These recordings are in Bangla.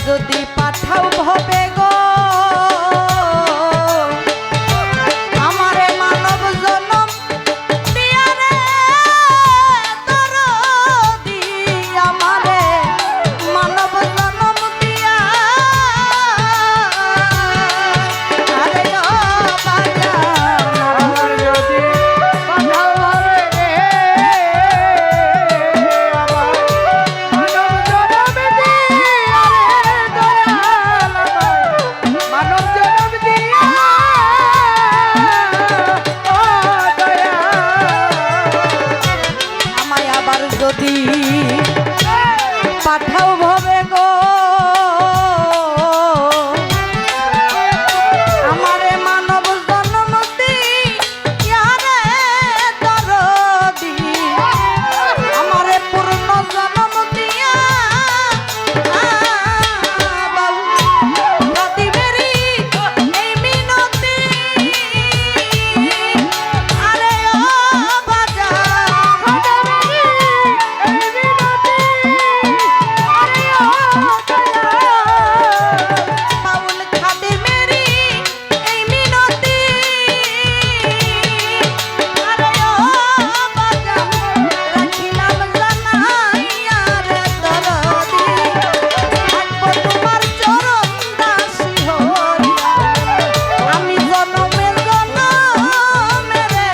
যদি পাঠাও ভবে গো আমারে মানব জনম দিয়া রে দরদি আমারে মানব জনম দিয়া আরে ও বাজান আমার যদি পাঠাও ভাবে রে আমার মানব জনম দিয়া রে দয়াল আমার মানব জনম দিয়া ও দয়াল আমায় আবার যদি পাঠাও ভবে গো আমারে মানব জনম দিয়া রে দরদি আমারে পূর্ণ জনম দিয়া বাবু যদি মেরি এই মিনতি আরে ও বাজান বাউল খাদে মেরি এই মিনতি আরে ও বাজান রাখিলাম জানাইয়া রে দরদি থাকবো তোমার চরণ দাসী হইয়া আমি জনমে জনমেরে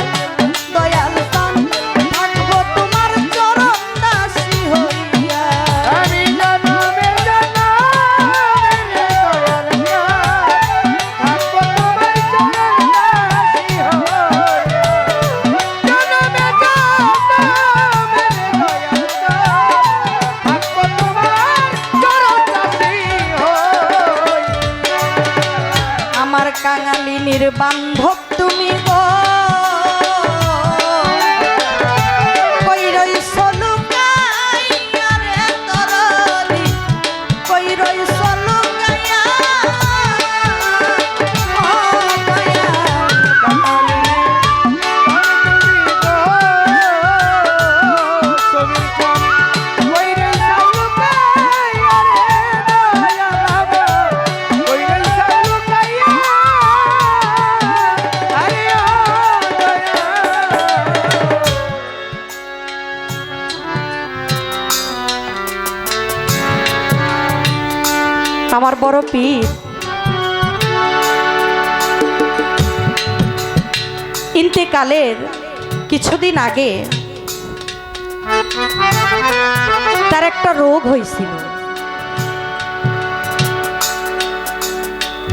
দয়াল চান থাকবো তোমার চরণ দাসী হইয়া আমি জনমে জনমে দয়াল থাকবো তোমার চরণ দাসী হইয়া জনমে জনমে দয়াল থাকবো তোমার চরণ দাসী হইয়া আমার কাঙালিনীর বান্ধব তুমি গো কই রইছ লুকাইয়া রে তরলি কই রইছ লুকাইয়া ও দয়াল আমার বড় পীর ইন্তেকালের কিছুদিন আগে তার একটা রোগ হয়েছিল।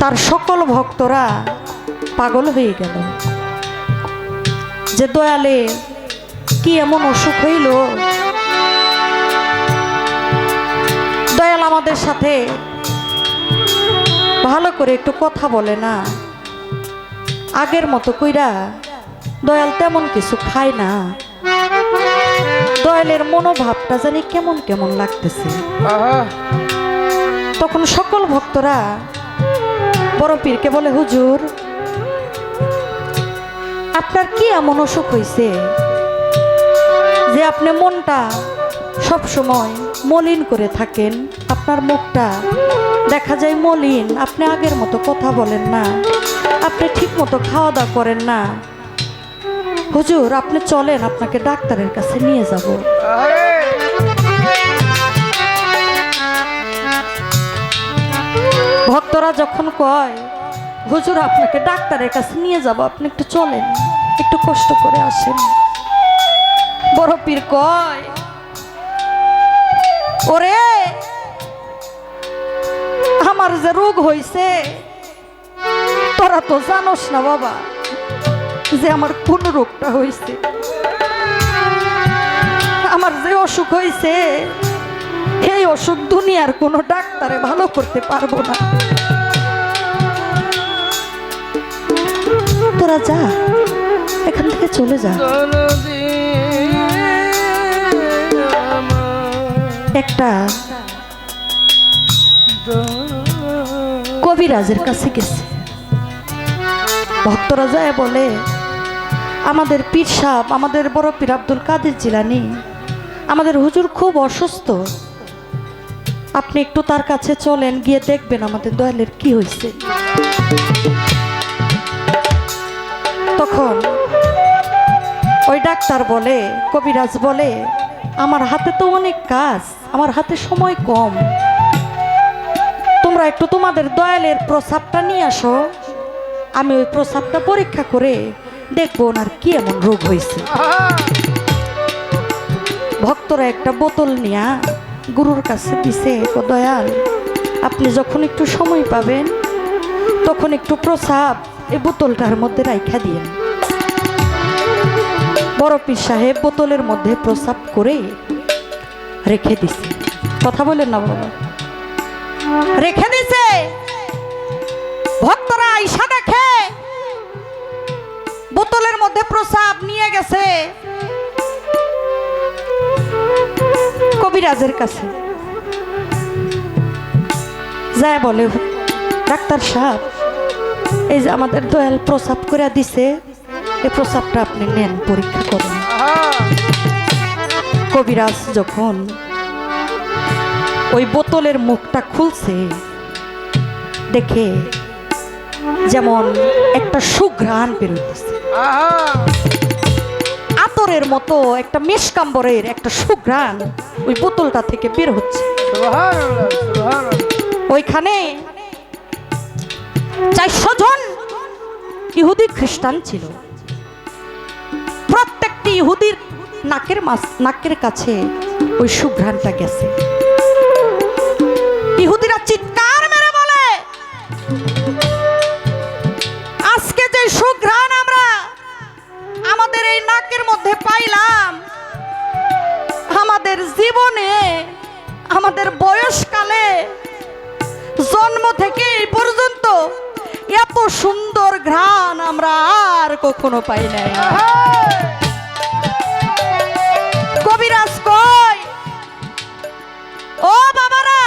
তার সকল ভক্তরা পাগল হয়ে গেল যে দয়ালে কি এমন অসুখ হইল, দয়াল আমাদের সাথে ভালো করে একটু কথা বলে না, আগের মতো কইরা দয়াল তেমন কিছু খায় না, দয়ালের মনোভাবটা জানি কেমন কেমন লাগতেছে। তখন সকল ভক্তরা বড় পীরকে বলে, হুজুর আপনার কি এমন অসুখ হয়েছে যে আপনি মনটা সব সময় মলিন করে থাকেন, আপনার মুখটা দেখা যায় মলিন, আপনি আগের মতো কথা বলেন না, আপনি ঠিক মতো খাওয়া দাওয়া করেন না, হুজুর আপনি চলেন আপনাকে ডাক্তারের কাছে নিয়ে যাব। ভক্তরা যখন কয় হুজুর আপনাকে ডাক্তারের কাছে নিয়ে যাব, আপনি একটু চলেন, একটু কষ্ট করে আসেন, বড় পীর কয় ওরে আমার যে রোগ হইছে তোরা তো জানোস না বাবা যে আমার কোন রোগটা হইছে, আমার যে অসুখ হইছে এই অসুখ দুনিয়ার কোনো ডাক্তারে ভালো করতে পারবো না, তোরা যা এখান থেকে চলে যা। একটা কবিরাজের কাছে গেছে, ভক্তরা যায় বলে আমাদের পীর সাহেব, আমাদের বড় পীর আব্দুল কাদের জিলানী, আমাদের হুজুর খুব অসুস্থ, আপনি একটু তার কাছে চলেন, গিয়ে দেখবেন আমাদের দয়ালের কি হয়েছে। তখন ওই ডাক্তার বলে, কবিরাজ বলে, আমার হাতে তো অনেক কাজ, আমার হাতে সময় কম, তোমরা একটু তোমাদের দয়ালের প্রস্রাবটা নিয়ে আসো, আমি ওই প্রস্রাবটা পরীক্ষা করে দেখবো ওনার কি এমন রোগ হয়েছে। ভক্তরা একটা বোতল নিয়ে গুরুর কাছে দিছে, ও দয়াল আপনি যখন একটু সময় পাবেন তখন একটু প্রস্রাব এই বোতলটার মধ্যে রাইখা দিয়েন। বড় পীর সাহেব বোতলের মধ্যে প্রস্রাব করে রেখে দিছে। কথা বলেন না বাবা, রেখে দিছে। ভক্তরা আইসা দেখে বোতলের মধ্যে প্রস্রাব নিয়ে গেছে কবিরাজের কাছে। যায় বলে, ডাক্তার সাহেব এই যে আমাদের দয়াল প্রস্রাব করে দিছে, এই প্রস্রাবটা আপনি নেন, পরীক্ষা করুন। কবিরাজ যখন ওই বোতলের মুখটা খুলছে, দেখে যেমন একটা সুঘ্রাণ বেরোতেছে, আতরের মতো একটা মেশকাম্বরের একটা সুঘ্রাণ ওই বোতলটা থেকে বের হচ্ছে। ওইখানে 400 জন ইহুদি খ্রিস্টান ছিল। প্রত্যেকটি ইহুদির নাকের কাছে ওই সুঘ্রাণটা গেছে। ইহুদিরা চিৎকার মেরে বলে, আজকে যে সুঘ্রাণ আমরা আমাদের এই নাকের মধ্যে পাইলাম, আমাদের জীবনে, আমাদের বয়সকালে, জন্ম থেকে এই পর্যন্ত এত সুন্দর ঘ্রাণ আমরা আর কখনো পাই নাই। কবিরাজ কয়, ও বাবারা,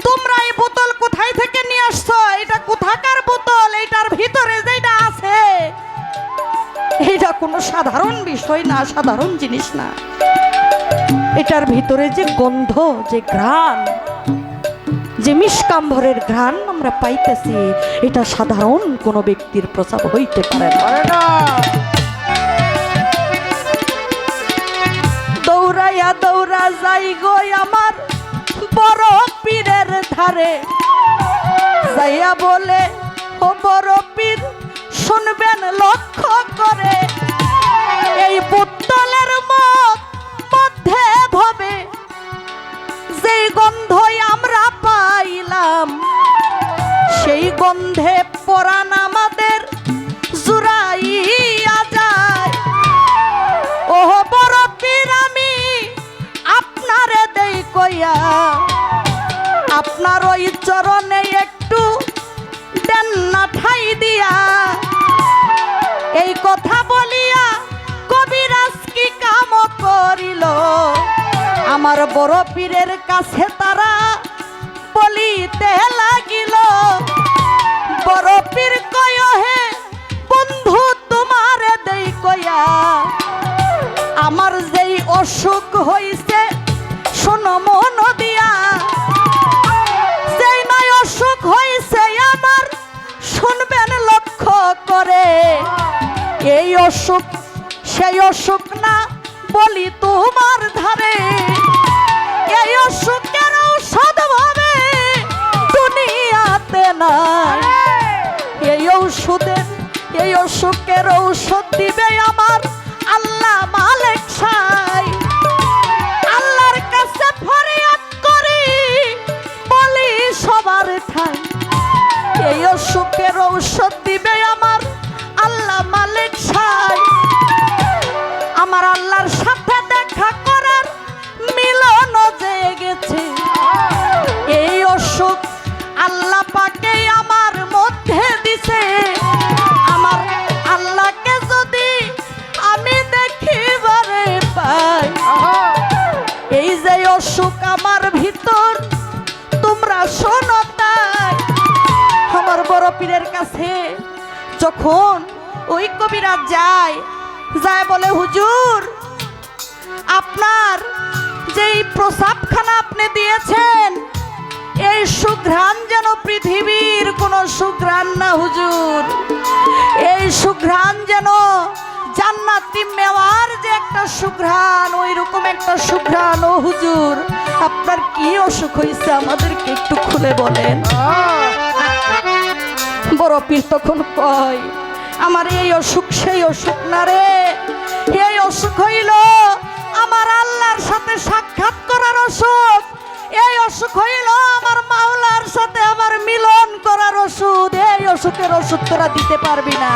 তোমরা এই বোতল কোথায় থেকে নিয়ে আসছো? এটা কোথাকার বোতল? এটার ভিতরে যেটা আছে এটা কোনো সাধারণ বিষয় না, সাধারণ জিনিস না। এটার ভিতরে যে গন্ধ, যে ঘ্রাণ, যে মিষ্কাম্বরের ঘ্রাণ আমরা পাইতেছি, এটা সাধারণ কোনো ব্যক্তির প্রস্রাব হইতে পারে না। দৌড়াইয়া দৌড়া যাই গো আমার বড় পীরের ধারে, যাইয়া বলে, ও বড় পীর শুনবেন লক্ষ্য করে, এই বোতলের মধ্যে ভবে যে গন্ধই আমরা পাইলাম, সেই গন্ধে পরাণ আমাদের জুড়াইয়া যায়। ও বড় পীর আমি আপনারে দেই কইয়া, আপনার ওই চরণে একটু দেন না ঠাই দিয়া। এই কথা বলিয়া কবিরাজ কি কাম করিল, আমার বড় পীরের কাছে তারা বলিতে লাগিল। বড় পীর কয়, হে বন্ধু তোমারে দেই কইয়া, আমার যেই অসুখ হইছে শোনো মন দিয়া, যেই নয় অসুখ হইছে আমার শুনবেন লক্ষ্য করে, এই অসুখ সেই অসুখ না বলি তোমার ধারে, এই অসুখের ঔষধ ভাবে দুনিয়াতে না, এই অসুখের ঔষধ দিবে আমার আল্লাহ মালিক সাই। আল্লাহর কাছে ফরিয়াদ করি বলি সবার ঠাই, এই অসুখের ঔষধ দিবে আমার আল্লাহ মালিক সাই। আমার আল্লাহর সাথে দেখা করার মিলন জেগেছে, এই অসুখ আল্লাহ পাকে আমার মধ্যে দিছে। আমার আল্লাহকে যদি আমি দেখিবারে পাই, এই যে অসুখ আমার ভিতর তোমরা শোনো তাই। আমার বড় পীরের কাছে যখন ওই কবিরাজ যায় বলে, হুজুর আপনার যেই প্রসাবখানা আপনি দিয়েছেন, এই সুঘ্রাণ যেন পৃথিবীর কোনো সুঘ্রাণ না হুজুর। এই সুঘ্রাণ যেন জান্নাতি মেওয়ার যে একটা সুঘ্রাণ, ওই রকম একটা সুঘ্রাণ। ও হুজুর, আপনার কি অসুখ হয়েছে আমাদেরকে একটু খুলে বলেন। বড় পীর তখন কয়, আমার এই অসুখ সেই অসুখ না রে, এই অসুখ হইল আমার আল্লাহর সাথে সাক্ষাৎ করার অসুখ। এই অসুখ হইল আমার মাওলার সাথে আমার মিলন করার ওষুধ। এই অসুখের ওষুধ তোরা দিতে পারবি না।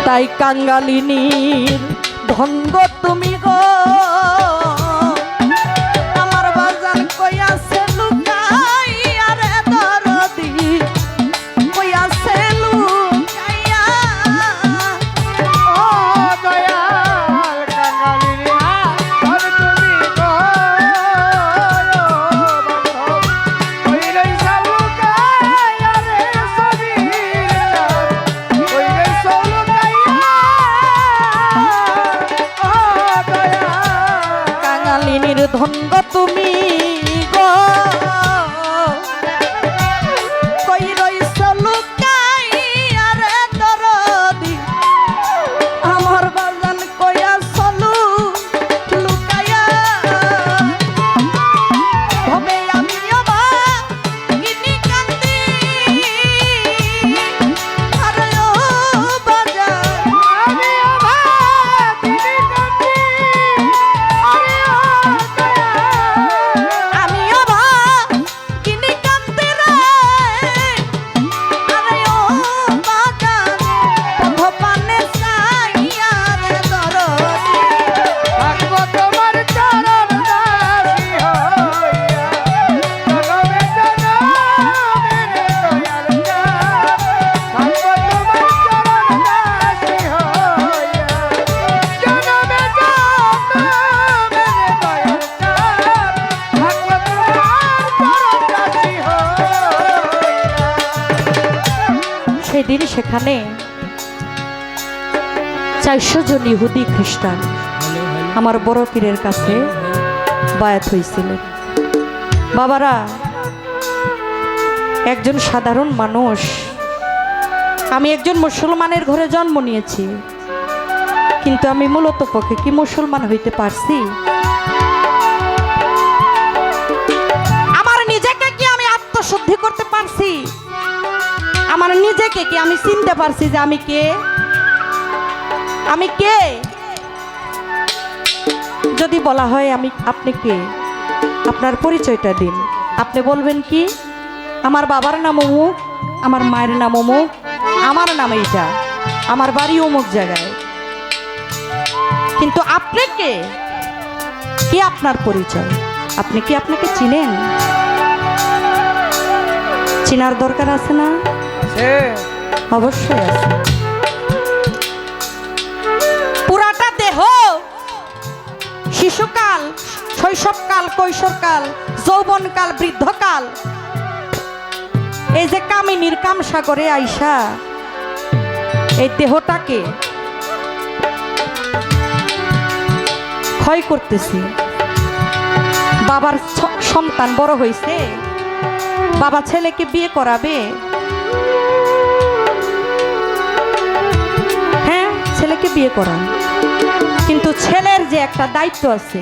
তাই কাঙ্গালিনীর ধনগ তুমি গো, আমার বাজান কইয়াছে লুকাইয়া রে দরদি, কইয়াছে লুকাইয়া। ও দয়াল কাঙ্গালিনী ধন তুমি গো, বান্ধব ওই রইসা লুকাইয়া রে সবির ওই রইসা লুকাইয়া। ও দয়াল কাঙালিনীর ধনগ তুমি গো, কই রইছ লুকাইয়া রে দরদি, আমার বাজান কইয়া চলু লুকাইয়া। ভবে আমি অবাক গিনি কান্দি, আরে ও বাজান আমি অবাক দিদি কান্দি। আরে ও দয়াল আমি অবাক কিনি কান্দি রে, আরে ও বাজান পথ পানে চাইয়া রে দরদি। থাকবো তোমার চরণ দাসী হইয়া, জনমে জনমের দয়াল চাঁদ। থাকবো তোমার চরণ দাসী হইয়া, জনমে জনমের দয়াল চাঁদ। থাকবো তোমার চরণ দাসী হইয়া। সেদিন সেখানে 400 জন ইহুদি খ্রিস্টান আমার বড় পীরের কাছে বায়াত হয়েছিলেন। বাবারা, একজন সাধারণ মানুষ, আমি একজন মুসলমানের ঘরে জন্ম নিয়েছি, কিন্তু আমি মূলত পক্ষে কি মুসলমান হইতে পারছি? আমার নিজেকে কি আমি আত্মশুদ্ধি করতে পারছি? আমার নিজেকে কি আমি চিনতে পারছি যে আমি কে? আমি কে? যদি বলা হয় আমি, আপনি কে, আপনার পরিচয়টা দিন, আপনি বলবেন কি? আমার বাবার নাম অমুক, আমার মায়ের নাম অমুক, আমার নাম এইটা, আমার বাড়ি অমুক জায়গায়। কিন্তু আপনি কে? কি আপনার পরিচয়? আপনি কি আপনাকে চিনেন? চিনার দরকার আছে না? অবশ্যই আছে। পুরাটা দেহ, শিশুকাল, শৈশবকাল, কৈশোরকাল, যৌবনকাল, বৃদ্ধকাল, এই যে কামিনীর কামসাগরে আইসা এই দেহটাকে ক্ষয় করতেছি। বাবার সন্তান বড় হয়েছে, বাবা ছেলেকে বিয়ে করাবে, হ্যাঁ ছেলেকে বিয়ে করান, কিন্তু ছেলের যে একটা দায়িত্ব আছে,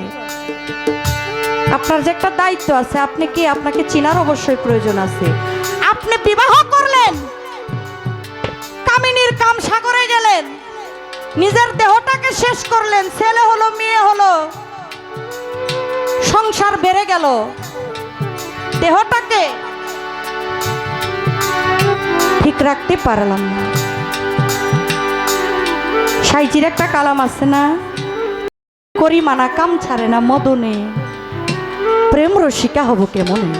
আপনার যে একটা দায়িত্ব আছে, আপনি কি, আপনাকে চিনার অবশ্যই প্রয়োজন আছে। আপনি বিবাহ করলেন, কামিনীর কাম সাগরে গেলেন, নিজের দেহটাকে শেষ করলেন, ছেলে হলো মেয়ে হলো, সংসার বেড়ে গেল, দেহটাকে ঠিক রাখতে পারলাম না। সাইজির একটা কালাম আছে না, করি মানা কাম ছাড়ে না মদনে, প্রেম রসিকা হব কেমনে।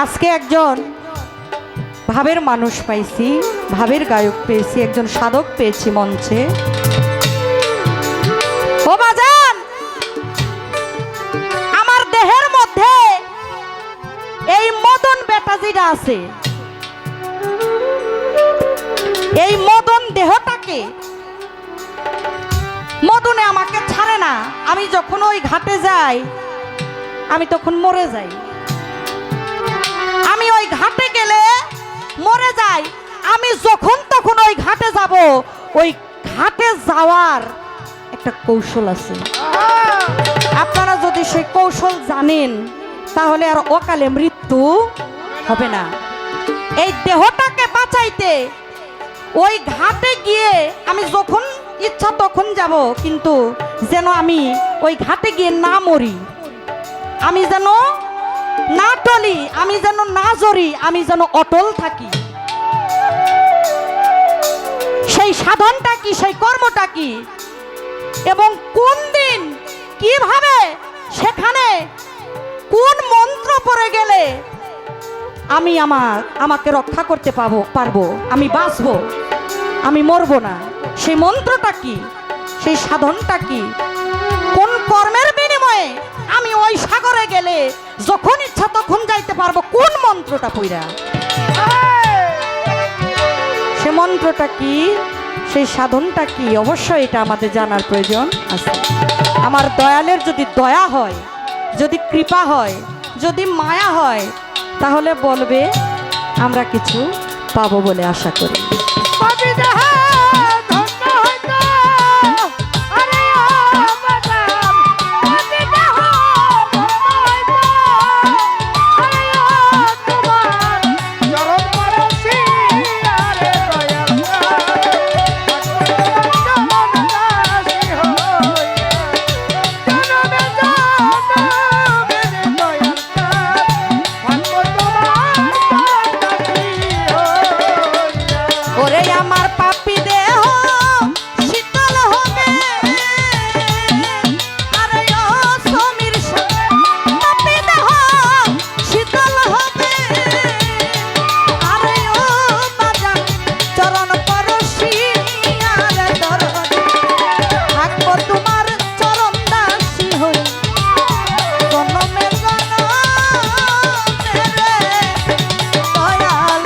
আজকে একজন ভাবের মানুষ পাইছি, ভাবের গায়ক পেয়েছি, একজন সাধক পেয়েছি মঞ্চে। ও বাজান, আমার দেহের মধ্যে এই মদন বেটা যেটা আছে, এই মদন দেহটাকে আমি যখন ওই ঘাটে যাই আমি তখন মরে যাই। আমি ওই ঘাটে গেলে মরে যাই। আমি যখন তখন ওই ঘাটে যাব, ওই ঘাটে যাওয়ার একটা কৌশল আছে। আপনারা যদি সেই কৌশল জানেন তাহলে আর অকালে মৃত্যু হবে না। এই দেহটাকে বাঁচাইতে ওই ঘাটে গিয়ে আমি যখন ইচ্ছা তখন যাব, কিন্তু যেন আমি ওই ঘাটে গিয়ে না মরি, আমি যেন না টলি, আমি যেন না জড়ি, আমি যেন অটল থাকি। সেই সাধনটা কি, সেই কর্মটা কি, এবং কোন দিন কিভাবে সেখানে কোন মন্ত্র পড়ে গেলে আমি আমাকে রক্ষা করতে পারবো, আমি বাঁচবো, আমি মরবো না, সেই মন্ত্রটা কি, সেই সাধনটা কি, কোন কর্মের বিনিময়ে আমি ওই সাগরে গেলে যখন ইচ্ছা তখন যাইতে পারবো, কোন মন্ত্রটা পইরা, সে মন্ত্রটা কি, সেই সাধনটা কি, অবশ্যই এটা আমাদের জানার প্রয়োজন আছে। আমার দয়ালের যদি দয়া হয়, যদি কৃপা হয়, যদি মায়া হয়, তাহলে বলবে আমরা কিছু পাবো বলে আশা করি। ওরে আমার পাপি দেহ শীতল হবে, আরে ও সমীর পাপি দেহ শীতল হবে, আরে ও বাজান চরণ পরশি, আরে দরদ থাকবো তোমার চরণ দাসী হই, জনমে জনমে রে দয়াল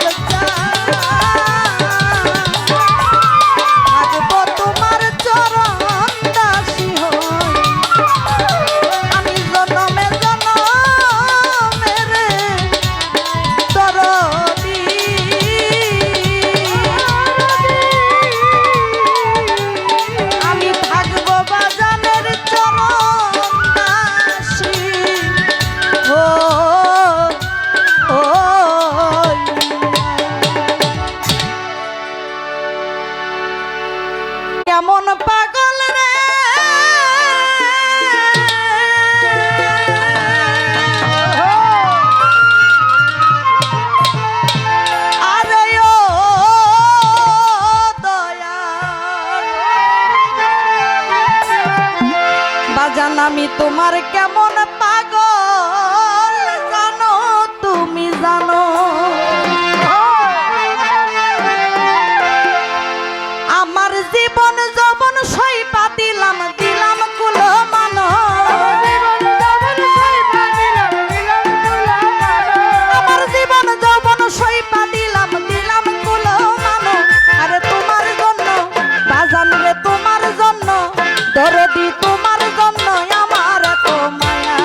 থাকবো তোমার চরণ দাসী হই, আমি জনমে জনমে রে দরদি, আমি থাকবো বাজানের চরণ দাসী হই। কেমন পাগল রে আরে ও দয়াল বাজান, আমি তোমার কেমন পাগল জানো, তুমি জানো। আমার জীবন যৌবন সইপা দিলাম, দিলাম কুলো মানো, আমার জীবন যৌবন সইপা দিলাম, দিলাম কুলো মানো, আরে তোমার জন্য বাজান রে, তোমার জন্য দরদি, তোমার জন্য আমার এত মায়া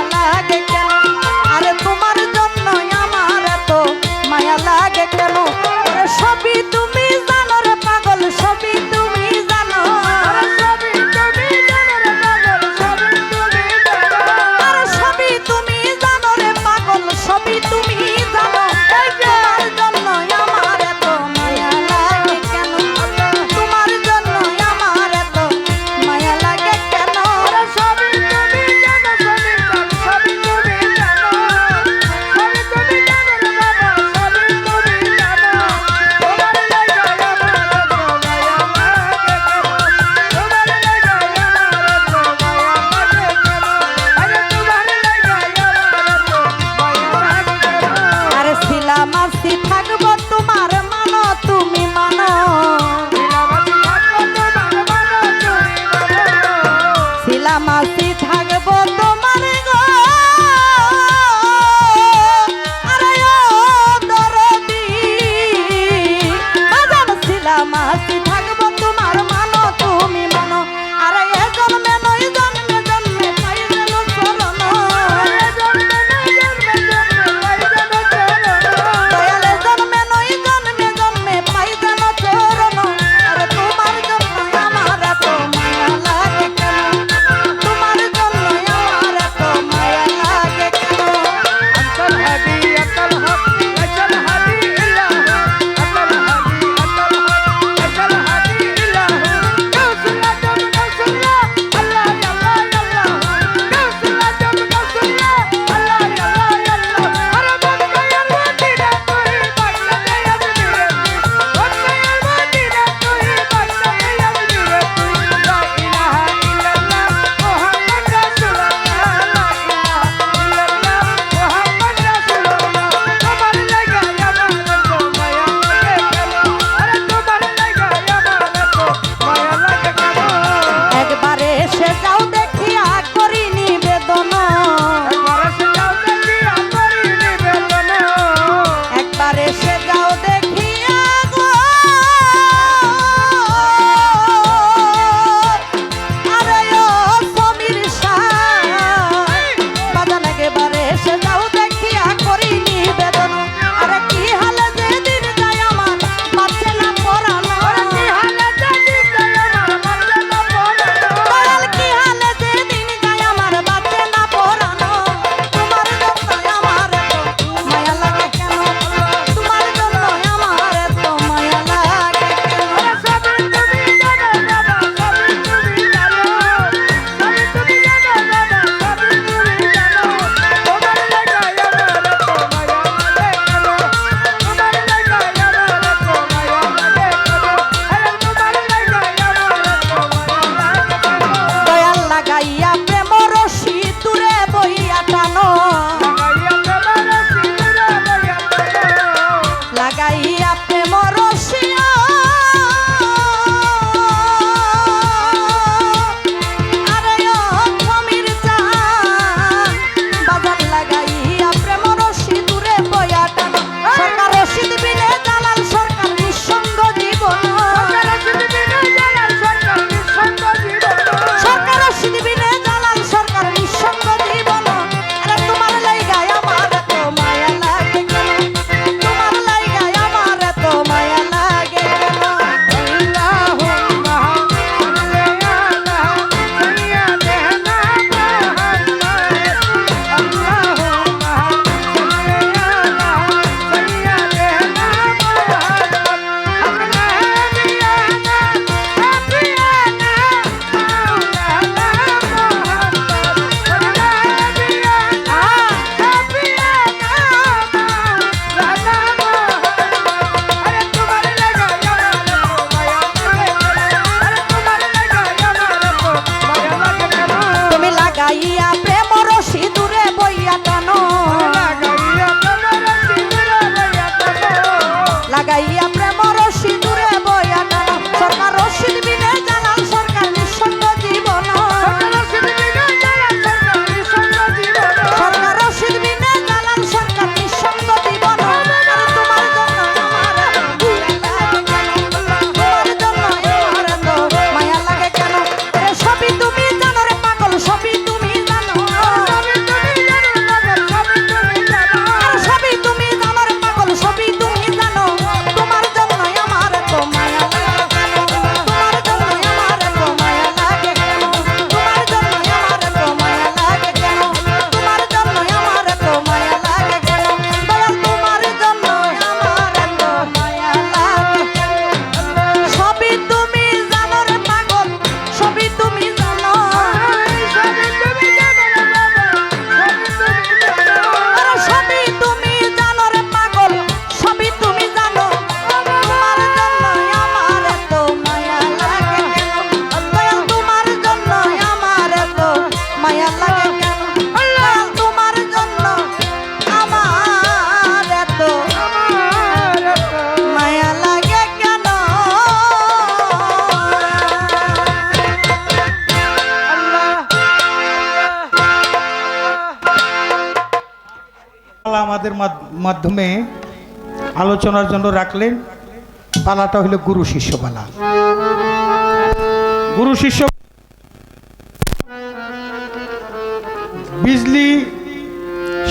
আমাদের মাধ্যমে আলোচনার জন্য রাখলেন। পালাটা হলো গুরু শিষ্য পালা। গুরু শিষ্য বিজলি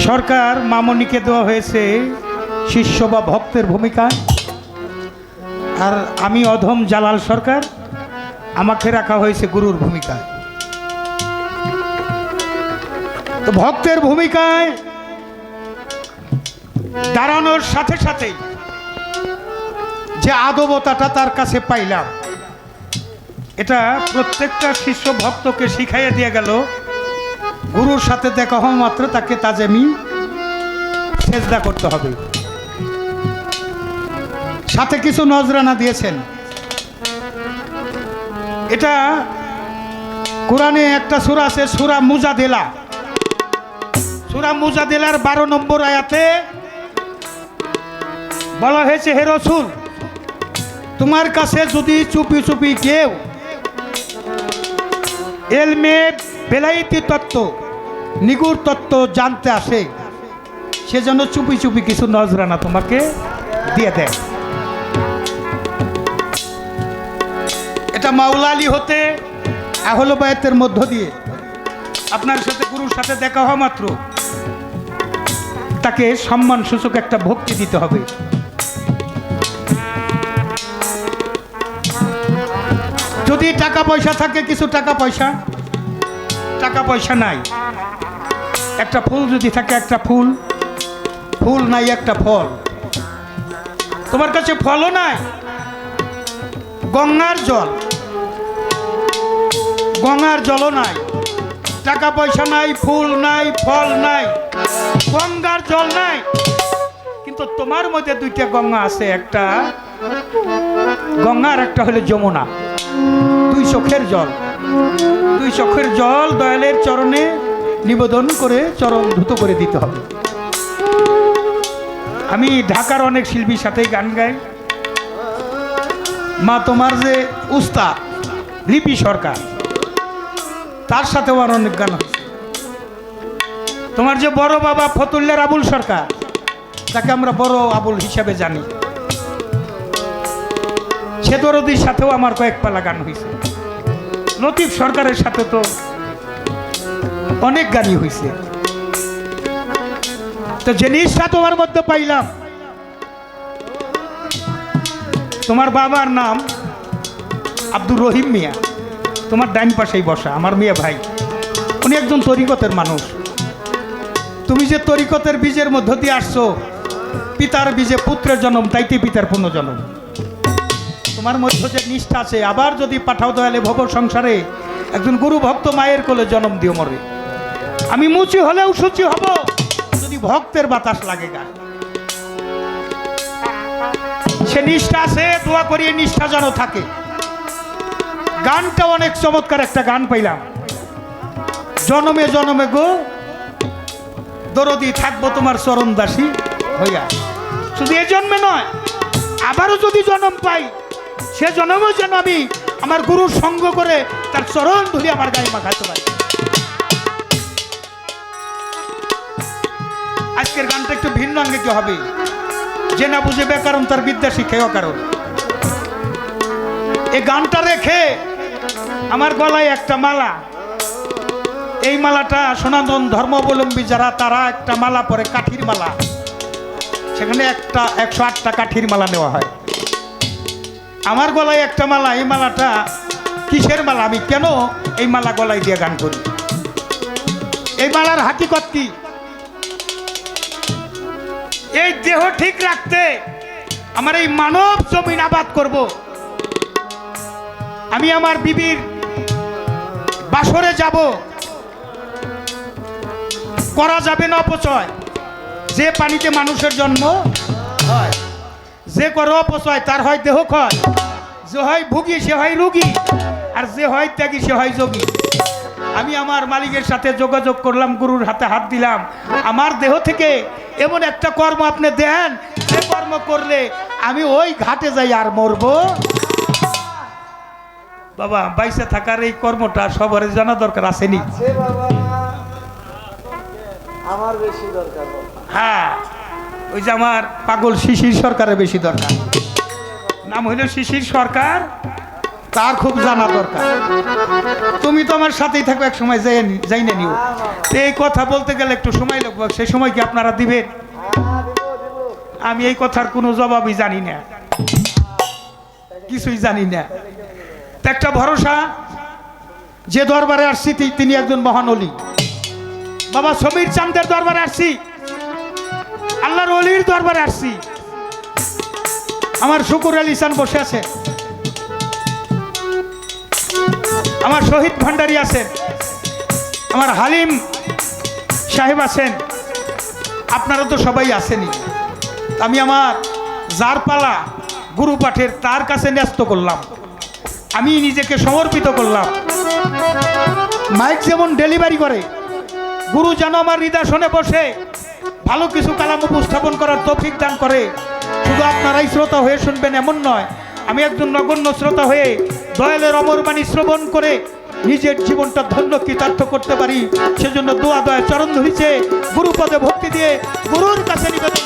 সরকার মামনিকে দেওয়া হয়েছে শিষ্য বা ভক্তের ভূমিকা, আর আমি অধম জালাল সরকার, আমাকে রাখা হয়েছে গুরুর ভূমিকা। তো ভক্তের ভূমিকায় দাঁড়ানোর সাথে সাথে যে আদবতাটা তার কাছে পাইলাম, এটা প্রত্যেকটা শিষ্য ভক্তকে শিখাইয়া দিয়ে গেল। গুরুর সাথে দেখা হওয়া মাত্র তাকে তাজেমি সেজদা করতে হবে। সাথে কিছু নজরানা দিয়েছেন। এটা কোরআনে একটা সূরা আছে, সূরা মুজাদেলা। সূরা মুজাদেলার 12 নম্বর আয়াতে বলা হয়েছে, হে রাসূল, তোমার কাছে যদি চুপি চুপি কেউ এলমে বেলায়েতি তত্ত্ব, নিগুড় তত্ত্ব জানতে আসে, সেজন্য চুপি চুপি কিছু নজরানা তোমাকে দিয়ে দেয়। এটা মাওলা আলী হতে আহলে বায়াতের মধ্য দিয়ে আপনার সাথে গুরুর সাথে দেখা হওয়া মাত্র তাকে সম্মান সূচক একটা ভক্তি দিতে হবে। যদি টাকা পয়সা থাকে, কিছু টাকা পয়সা নাই, একটা ফুল যদি থাকে, একটা ফুল নাই, একটা ফল। তোমার কাছে ফলও নাই, গঙ্গার জলও নাই, টাকা পয়সা নাই, ফুল নাই, ফল নাই, গঙ্গার জল নাই, কিন্তু তোমার মধ্যে দুইটা গঙ্গা আছে, একটা গঙ্গা আর একটা হলো যমুনা। দুই চোখের জল দয়ালের চরণে নিবেদন করে চরণ ধুত করে দিতে হবে। আমি ঢাকার অনেক শিল্পীর সাথেই গান গাই। মা তোমার যে উস্তাদ লিপি সরকার, তার সাথেও আমার অনেক গান হয়েছে। তোমার যে বড় বাবা ফতুল্লার আবুল সরকার, তাকে আমরা বড় আবুল হিসাবে জানি, সে দরদির সাথেও আমার কয়েক পালা গান হয়েছে। লতিফ সরকারের সাথে তো অনেক গানই হয়েছে। তো জিনিসটা তোমার মধ্যে পাইলাম, তোমার বাবার নাম আব্দুর রহিম মিয়া, তোমার ডাইন পাশেই বসা আমার মিয়া ভাই, উনি একজন তরিকতের মানুষ। তুমি যে তরিকতের বীজের মধ্য দিয়ে আসছো, পিতার বীজে পুত্রের জন্ম, তাইতে পিতার পুনর্জন্ম। তোমার মধ্যে যে নিষ্ঠা আছে, আবার যদি পাঠাও দয়ালে ভব সংসারে, একজন গুরু ভক্ত মায়ের কোলে জন্ম দিও মরে। আমি মুচি হলেও সুচি হব যদি ভক্তের বাতাস লাগে গান। সে নিষ্ঠা আছে, দোয়া করিয়ে নিষ্ঠা যেন থাকে। গানটা অনেক চমৎকার একটা গান পাইলাম, জনমে জনমে গো দরদি থাকবো তোমার চরণ দাসী হইয়া। শুধু এ জন্মে নয়, আবারও যদি জন্ম পাই, সে জন্মেও যেন আমি আমার গুরুর সঙ্গ করে তার চরণ ধরে আমার গায়ে মাখাতে পারি। আজকের গানটা একটু ভিন্ন অঙ্গে কি হবে, যে না বুঝে বেকারণ তার বিদ্যা শিক্ষায় অকারণ। এই গানটা রেখে আমার গলায় একটা মালা, এই মালাটা সনাতন ধর্মাবলম্বী যারা, তারা একটা মালা পরে, কাঠির মালা, সেখানে 108টা কাঠির মালা নেওয়া হয়। আমার গলায় একটা মালা, এই মালাটা কিসের মালা, আমি কেন এই মালা গলায় দিয়ে গান করি? এই মালার হাকিকত কি? এই দেহ ঠিক রাখতে আমার এই মানব জমিন আবাদ করব, আমি আমার বিবির বাসরে যাব, করা যাবে না অপচয়। যে পানিতে মানুষের জন্ম হয়, যে করে অপচয় তার হয় দেহ ক্ষয়। যে হয় ভুগি সে হয় রুগী, আর যে হয় ত্যাগী সে হয় যোগী। আমি আমার মালিকের সাথে যোগাযোগ করলাম, গুরুর হাতে হাত দিলাম, আমার দেহ থেকে এমন একটা কর্ম আপনি দেন, যে কর্ম করলে আমি ওই ঘাটে যাই আর মরব। বাবা, বাইসে থাকার এই কর্মটা সবার জানা দরকার আসেনি? আমার বেশি দরকার। হ্যাঁ, ওই যে আমার পাগল শিশির সরকারের বেশি দরকার। নাম হইল শিশির সরকার, তার খুব জানা দরকার। তুমি তো আমার সাথেই থাকো, এক সময় যাই না নিও। এই কথা বলতে গেলে একটু সময় লাগবে, সেই সময় কি আপনারা দিবেন? আমি এই কথার কোনো জবাবই জানি না, কিছুই জানি না। তো একটা ভরসা, যে দরবারে আসছি তিনি একজন মহান অলি। বাবা সমীর চাঁদের দরবারে আসছি, আল্লাহর অলির দরবারে আসছি। আমার শুকুর আলী চান বসে আছে, আমার শহীদ ভান্ডারী আছেন, আমার হালিম সাহেব আছেন, আপনারা তো সবাই আসেনি। আমি আমার যার পালা গুরু পাঠের তার কাছে ন্যস্ত করলাম, আমি নিজেকে সমর্পিত করলাম। মাইক যেমন ডেলিভারি করে, গুরু যেন আমার হৃদয়াসনে বসে ভালো কিছু কালাম উপস্থাপন করার তৌফিক দান করে। শুধু আপনারাই শ্রোতা হয়ে শুনবেন এমন নয়, আমি একজন নগণ্য শ্রোতা হয়ে দয়ালের অমর বাণী শ্রবণ করে নিজের জীবনটা ধন্য কৃতার্থ করতে পারি, সেজন্য দোয়া দয়া চরণ ধরিছে, গুরুপদে ভক্তি দিয়ে গুরুর কাছে নিবেদন।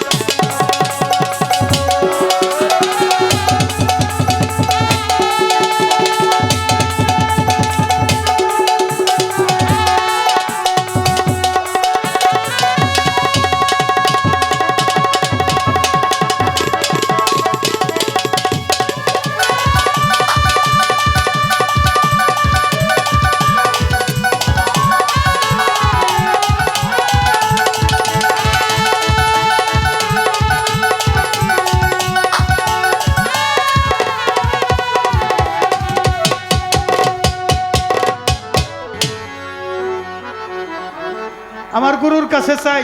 আমার গুরুর কাছে চাই,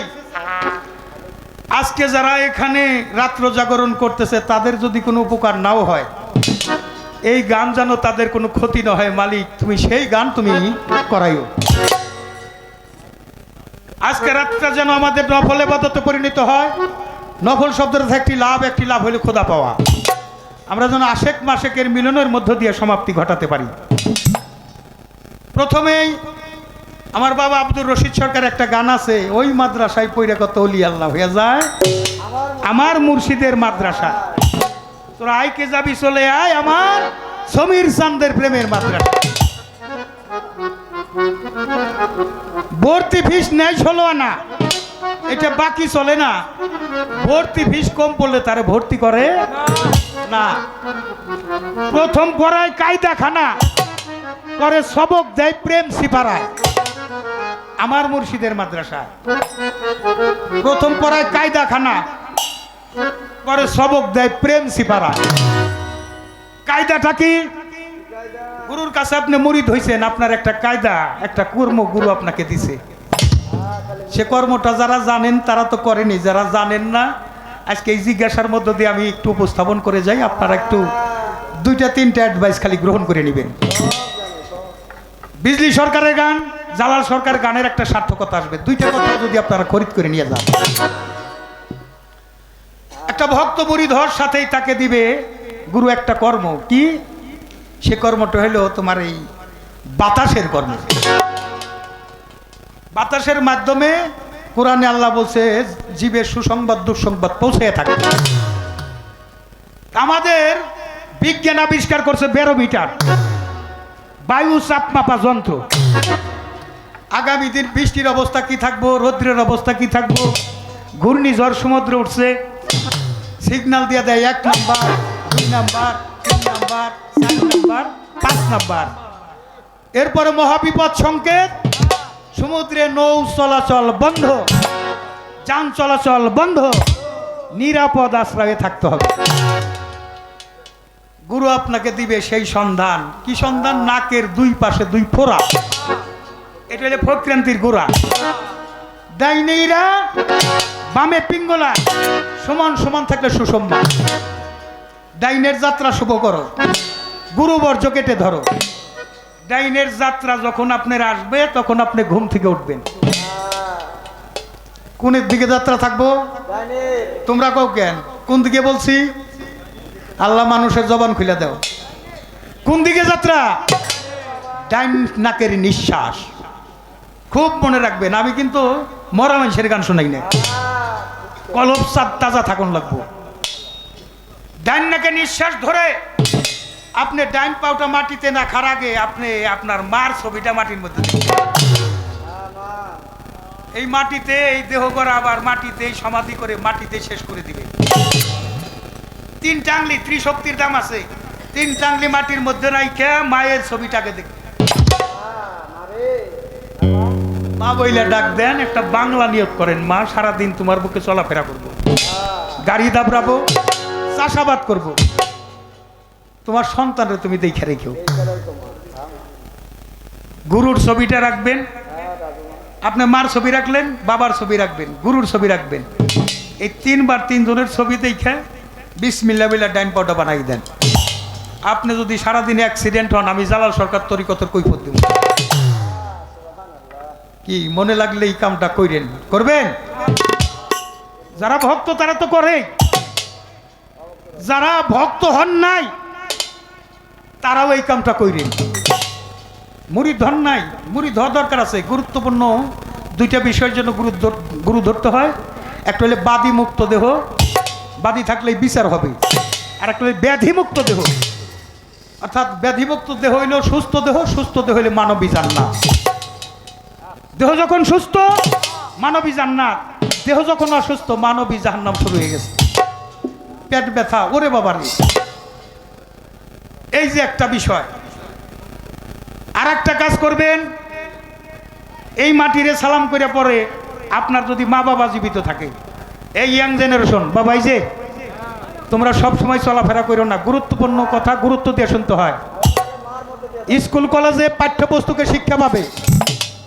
আজকে যারা এখানে রাত্র জাগরণ করতেছে তাদের যদি কোনো উপকার নাও হয়, এই গান যেন তাদের কোনো ক্ষতি না হয়। মালিক তুমি সেই গান তুমি করাইও। আজকে রাতটা যেন আমাদের নফল ইবাদতে পরিণত হয়। নফল শব্দের একটি লাভ হলো খোদা পাওয়া। আমরা যেন আশেক মাশেকের মিলনের মধ্য দিয়ে সমাপ্তি ঘটাতে পারি। প্রথমেই আমার বাবা আব্দুর রশিদ সরকার একটা গান আছে, ওই মাদ্রাসায় পইরা কত অলি আল্লাহ হয়ে যায়, আমার মুর্শিদের মাদ্রাসা। তোরা আইকে যাবি চলে আয় আমার সমীর চাঁদের প্রেমের মাদ্রাসা। ভর্তি ফিস নেই 16 আনা, এটা বাকি চলে না। ভর্তি ফিস কম পড়লে তারে ভর্তি করে না। প্রথম পড়ায় কায়দা খানা করে, সবক দেয় প্রেম সিপারায় আমার মুর্শিদের মাদ্রাসা। প্রথম পড়ায় কায়দা খানা করে, সবক দেয় প্রেম সিপারা। কায়দাটা কি? গুরুর কাছে আপনি মুরিদ হইছেন, আপনার একটা কায়দা, একটা কর্ম গুরু আপনাকে দিছে। সে কর্মটা যারা জানেন তারা তো করেনি, যারা জানেন না আজকে এই জিজ্ঞাসার মধ্য দিয়ে আমি একটু উপস্থাপন করে যাই। আপনারা একটু 2-3টা অ্যাডভাইস খালি গ্রহণ করে নেবেন। বিজলি সরকারের গান, জালাল সরকার গানের একটা সার্থকতা আসবে। 2টা কথা যদি আপনারা খরিদ করে নিয়ে যান, একটা ভক্ত মুরিদ হওয়ার সাথেই তাকে দিবে গুরু একটা কর্ম। কি সে কর্মটা হলো তোমার এই বাতাসের কর্ম। বাতাসের মাধ্যমে কোরআনে আল্লাহ বলছে জীবের সুসংবাদ দুঃসংবাদ পৌঁছে থাকে। আমাদের বিজ্ঞান আবিষ্কার করছে ব্যারোমিটার, বায়ু চাপ মাপা যন্ত্র। আগামী দিন বৃষ্টির অবস্থা কি থাকবো, রৌদ্রের অবস্থা কি থাকবো, ঘূর্ণিঝড় সমুদ্রে উঠছে, সিগন্যাল দিয়ে দেয় 1 number, 2 number, 3 number, 4 number, 5 number. এরপরে মহাবিপদ সংকেত, সমুদ্রে নৌ চলাচল বন্ধ, যান চলাচল বন্ধ, নিরাপদ আশ্রয়ে থাকতে হবে। গুরু আপনাকে দিবে সেই সন্ধান। কি সন্ধান? নাকের 2 পাশে 2 ফোঁড়া, এটা হলো প্রক্রান্তির গোড়া। ডাইনেইরা বামে পিঙ্গলা, সমান সমান থাকলে সুসম্মান। ডাইনের যাত্রা শুভ করো, গুরু বর্জ্য কেটে ধরো। ডাইনের যাত্রা যখন আপনার আসবে তখন আপনি ঘুম থেকে উঠবেন। কোনের দিকে যাত্রা থাকবো? তোমরা কও কেন? কোন দিকে বলছি? আল্লাহ মানুষের জবান খুলে দাও। কোন দিকে যাত্রা? ডাইন নাকের নিঃশ্বাস। খুব মনে রাখবেন, আমি কিন্তু মরা মানুষের গান শোনাই না। কলব তাজা থাকুন লাগবো। ডাইন নাকে নিঃশ্বাস ধরে আপনি ডাইন পাউটা মাটিতে রাখার আগে আপনি আপনার মার ছবিটা মাটির মধ্যে দেখবেন। এই মাটিতে এই দেহ করা আবার মাটিতে সমাধি করে মাটিতে শেষ করে দিবে। 3 টাংলি ত্রিশক্তির দাম আছে, 3 টাংলি মাটির মধ্যে রাইখা মায়ের ছবিটাকে দেখবে। মা বইলে ডাক দেন, একটা বাংলা নিয়োগ করেন, মা সারাদিন তোমার বুকে চলাফেরা করবো, গাড়ি দাবড়াবো, চাষাবাদ করব, তোমার সন্তানরে তুমি দেখে রেখেও। গুরুর ছবিটা রাখবেন, আপনি মার ছবি রাখলেন, বাবার ছবি রাখবেন, গুরুর ছবি রাখবেন। এই 3 বার 3 জনের ছবি দেখে বিসমিল্লাহ বলে ডাইন পাউটা বানাই দেন। আপনি যদি সারাদিন অ্যাক্সিডেন্ট হন, আমি জালাল সরকার তরিকতের কৈফিয়ত দেব। কি মনে লাগলে এই কামটা কইরেন, করবেন? যারা ভক্ত তারা তো করে, যারা ভক্ত হন নাই তারাও এই কামটা কইরেন। মুরিদ হন নাই, মুরিদ হওয়ার দরকার আছে। গুরুত্বপূর্ণ 2টা বিষয়ের জন্য গুরু ধরতে হয়। একটা হলে বাদী মুক্ত দেহ, বাদী থাকলেই বিচার হবে। আর একটা হলে ব্যাধিমুক্ত দেহ, অর্থাৎ ব্যাধিমুক্ত দেহ হইল সুস্থ দেহ, সুস্থ দেহ হইলে মানবী জান্নাত। দেহ যখন সুস্থ মানবী জান্নাত, দেহ যখন অসুস্থ মানবী জাহান্নাম শুরু হয়ে গেছে। পেট ব্যথা, ওরে বাবা রে। এই যে একটা বিষয়। আর একটা কাজ করবেন, এই মাটিরে সালাম করে পরে আপনার যদি মা বাবা জীবিত থাকে, এই ইয়াং জেনারেশন বাবা, এই যে তোমরা সব সময় চলাফেরা করো না, গুরুত্বপূর্ণ কথা গুরুত্ব দিয়ে শুনতে হয়। স্কুল কলেজে পাঠ্যপুস্তকে শিক্ষা পাবে,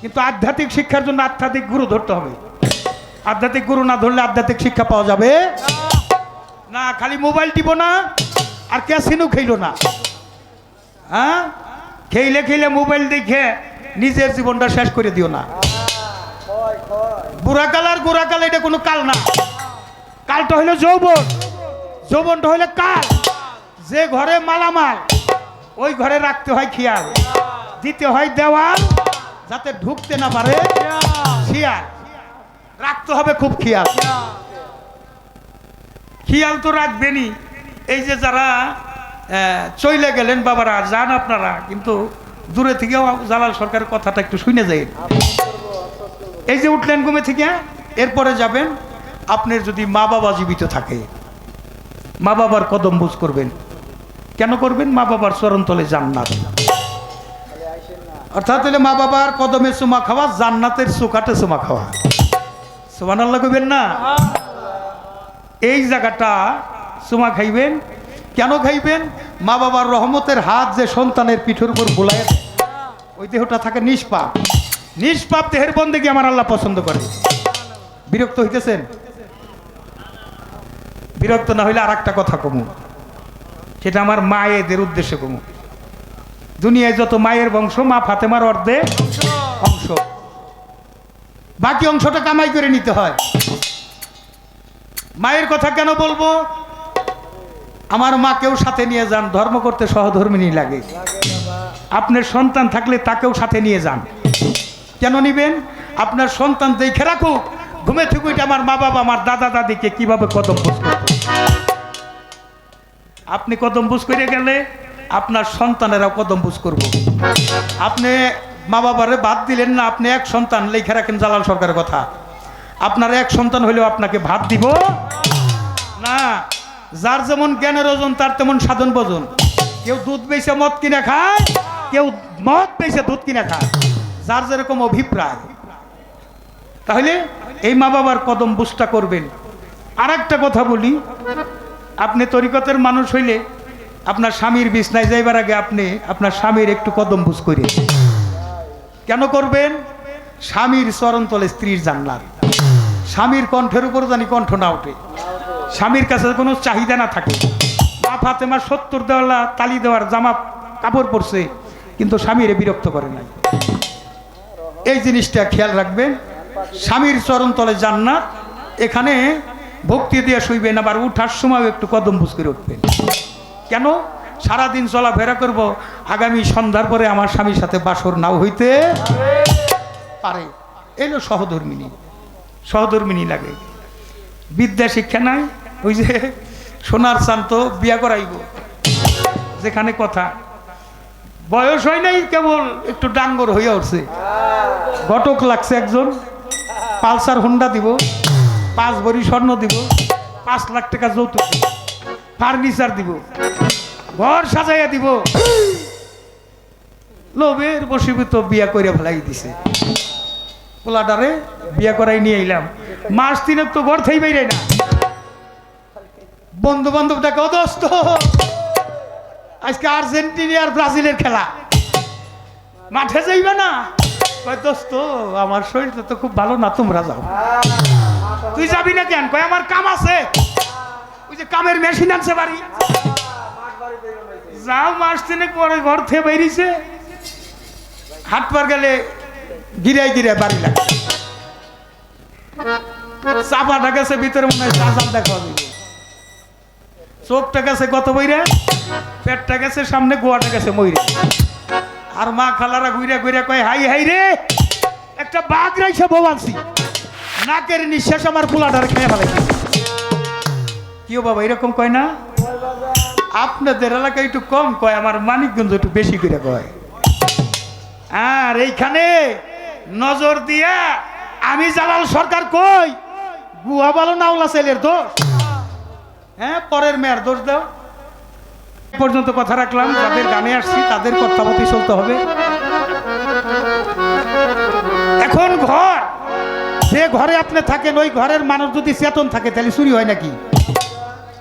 কিন্তু আধ্যাত্মিক শিক্ষার জন্য আধ্যাত্মিক গুরু ধরতে হবে। আধ্যাত্মিক গুরু না ধরলে আধ্যাত্মিক শিক্ষা পাওয়া যাবে না। খালি মোবাইল টিপো না আর ক্যাসিনো খেইলো না। হ্যাঁ, খেইলে খেইলে মোবাইল দেখে নিজের জীবনটা শেষ করে দিও না। বুড়াকাল আর গোড়াকাল এটা কোনো কাল না। কালটা হইলো যৌবন, যৌবনটা হইলো কাল। যে ঘরে মালামাল ওই ঘরে রাখতে হয় খেয়াল, দিতে হয় দেওয়াল, যাতে ঢুকতে না পারে শিয়াল। রাখতে হবে খুব খেয়াল, খেয়াল তো রাখবেনই। এই যে যারা চলে গেলেন বাবারা, যান আপনারা, কিন্তু দূরে থেকেও জালাল সরকারের কথাটা একটু শুনে যাই। এই যে উঠলেন ঘুমে থেকে, এরপরে যাবেন, আপনার যদি মা বাবা জীবিত থাকে মা বাবার কদম বুঝ করবেন। কেন করবেন? মা বাবার চরণতলে জান্নাত। অর্থাৎ হলে মা বাবার কদমে চুমা খাওয়া, জান্নাতের চোখাটে চুমা খাওয়া। সুবহানাল্লাহ কইবেন না? এই জায়গাটা চুমা খাইবেন। কেন খাইবেন? মা বাবার রহমতের হাত যে সন্তানের পিঠের উপর বোলায়, ওই দেহটা থাকে নিষ্পাপ। নিষ্পাপ দেহের বন্দেগী আমার আল্লাহ পছন্দ করে। বিরক্ত হইতেছেন? বিরক্ত না হইলে আর একটা কথা কমু, সেটা আমার মায়েদের উদ্দেশ্যে কমু। দুনিয়ায় যত মায়ের বংশ, মা ফাতেমার অর্ধেক অংশ, বাকি অংশটা কামাই করে নিতে হয়। মায়ের কথা কেন বলবো? আমার মাকেও সাথে নিয়ে যান, ধর্ম করতে সহধর্মিনী লাগে। আপনার সন্তান থাকলে তাকেও সাথে নিয়ে যান। কেন নিবেন? আপনার সন্তান দেখে রাখুক ঘুমে থেকে আমার মা বাবা, আমার দাদা দাদিকে কিভাবে কদম বুঝ করত। আপনি কদম বুঝ করে গেলে আপনার সন্তানেরাও কদম বুঝ করবো। আপনি মা বাবারে বাদ দিলেন না, আপনি এক সন্তান লেখা রাখেন জালাল সরকারের কথা। আপনার এক সন্তান হলেও আপনাকে ভাত দিব না। যার যেমন জ্ঞানের ওজন তার তেমন সাধন ভোজন। কেউ দুধ বেচে মদ কিনে খায়, কেউ মদ বেচে দুধ কিনে খায়, যার যেরকম অভিপ্রায়। তাহলে এই মা বাবার কদম বুঝটা করবেন। আর একটা কথা বলি, আপনি তরিকতের মানুষ হইলে আপনার স্বামীর বিছনায় যাইবার আগে আপনি আপনার স্বামীর একটু কদম বুঝ করে। কেন করবেন? স্বামীর চরণতলে স্ত্রীর জান্নাত। স্বামীর কণ্ঠের উপর জানি কণ্ঠ না ওঠে, স্বামীর কাছে কোনো চাহিদা না থাকে। মা ফাতেমা 70 দেওয়ালা তালি দেওয়ার জামা কাপড় পরছে, কিন্তু স্বামীরে বিরক্ত করে নাই। এই জিনিসটা খেয়াল রাখবেন। স্বামীর চরণতলে জান্নাত, এখানে ভক্তি দিয়ে শুইবেন, আবার উঠার সময় একটু কদম বুঝ করে উঠবেন। কেন? সারাদিন চলাফেরা করব, আগামী সন্ধ্যার পরে আমার স্বামীর সাথে বাসর নাও হইতে পারে। এলো সহধর্মিনী, সহধর্মিনী লাগে। বিদ্যা শিক্ষা নাই, ওই যে সোনার চান তো বিয়া করাইব, যেখানে কথা বয়স হয় নাই, কেবল একটু ডাঙ্গর হইয়া উঠছে, ঘটক লাগছে একজন, পালসার হুন্ডা দিব, 5 ভরি স্বর্ণ দিব, 5 লাখ টাকা যৌতুক, ফার্নিচার দিব, ঘর সাজাইয়া দিব, লোভের বশীভূত বিয়া করে ফেলাই দিছে। পোলাটারে বিয়া করাই নিয়ে এলাম, মাস 3 তো ঘর থেই বাইরে না, বন্ধু বান্ধব ডাকে, ও দোস্ত আজকে আর্জেন্টিনা আর ব্রাজিলের খেলা, মাঠে যাইবে না? কয় দোস্ত আমার শরীরটা তো খুব ভালো না, তোমরা যাও। তুই যাবি না কেন? কয় আমার কাম আছে, ওই যে কামের মেশিন আছে বাড়ি, যাও। মাস 3 পরে ঘর থেকে বেরিয়েছে, হাটবার গেলে গিরাই গিরায় বাড়ি লাগে, চাপাটা গেছে ভিতরে, মনে হয় চাচার দেখা দিবে, চোখটা গেছে কত বইরে, পেটটা গেছে সামনে, গোয়াটা গেছে মইরে। আর মা খালারা ঘুরে ঘুরে কয়, হাই হাই রে, একটা বাঘ রাইছে বলছি, নাকের নিঃশ্বাস আমার পোলাটার খেয়ে ফেলে। কিও বাবা এরকম কয় না? আপনাদের এলাকায় একটু কম কয়, আমার মানিকগঞ্জ একটু বেশি করে কয়। আর এইখানে নজর দিয়া আমি জালাল সরকার কই, গুয়া ভালো নাওলা ছেলের দোষ, হ্যাঁ পরের মেয়ের দোষ দাও। পর্যন্ত কথা রাখলাম, যাদের গানে আসছি তাদের কর্তাপতি চলতে হবে। এখন ঘর, যে ঘরে আপনি থাকেন ওই ঘরের মানুষ যদি চেতন থাকে তাহলে চুরি হয় নাকি?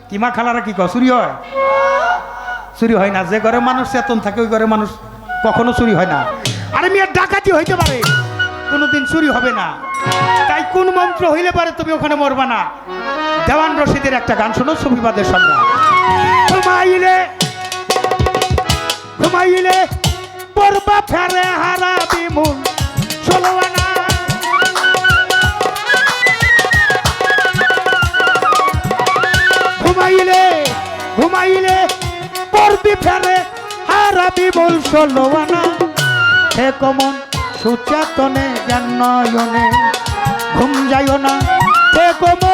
কিমা খালারা কি কয়, চুরি হয়? চুরি হয় না। যে ঘরে মানুষ চেতন থাকে ওই ঘরে মানুষ কখনো চুরি হয় না। আরে মেয়ের ডাকাতি হইতে পারে, কোনোদিন চুরি হবে না। তাই কোন মন্ত্র হইলে পারে তুমি ওখানে মরবা না। দেওয়ান রশিদের একটা গান শোনো, সুফিবাদের সঙ্গে। ঘুমাইলে ঘুমাইলে পড়বা ফেরে হারা বিমুল ষোলোয়ানা, ঘুমাইলে ঘুমাইলে পড়বি ফেরে হারা বিমুল ষোলোয়ানা। হে কমন সুচেতনে জ্ঞান নয়নে ঘুম যাইও না, হে কমন।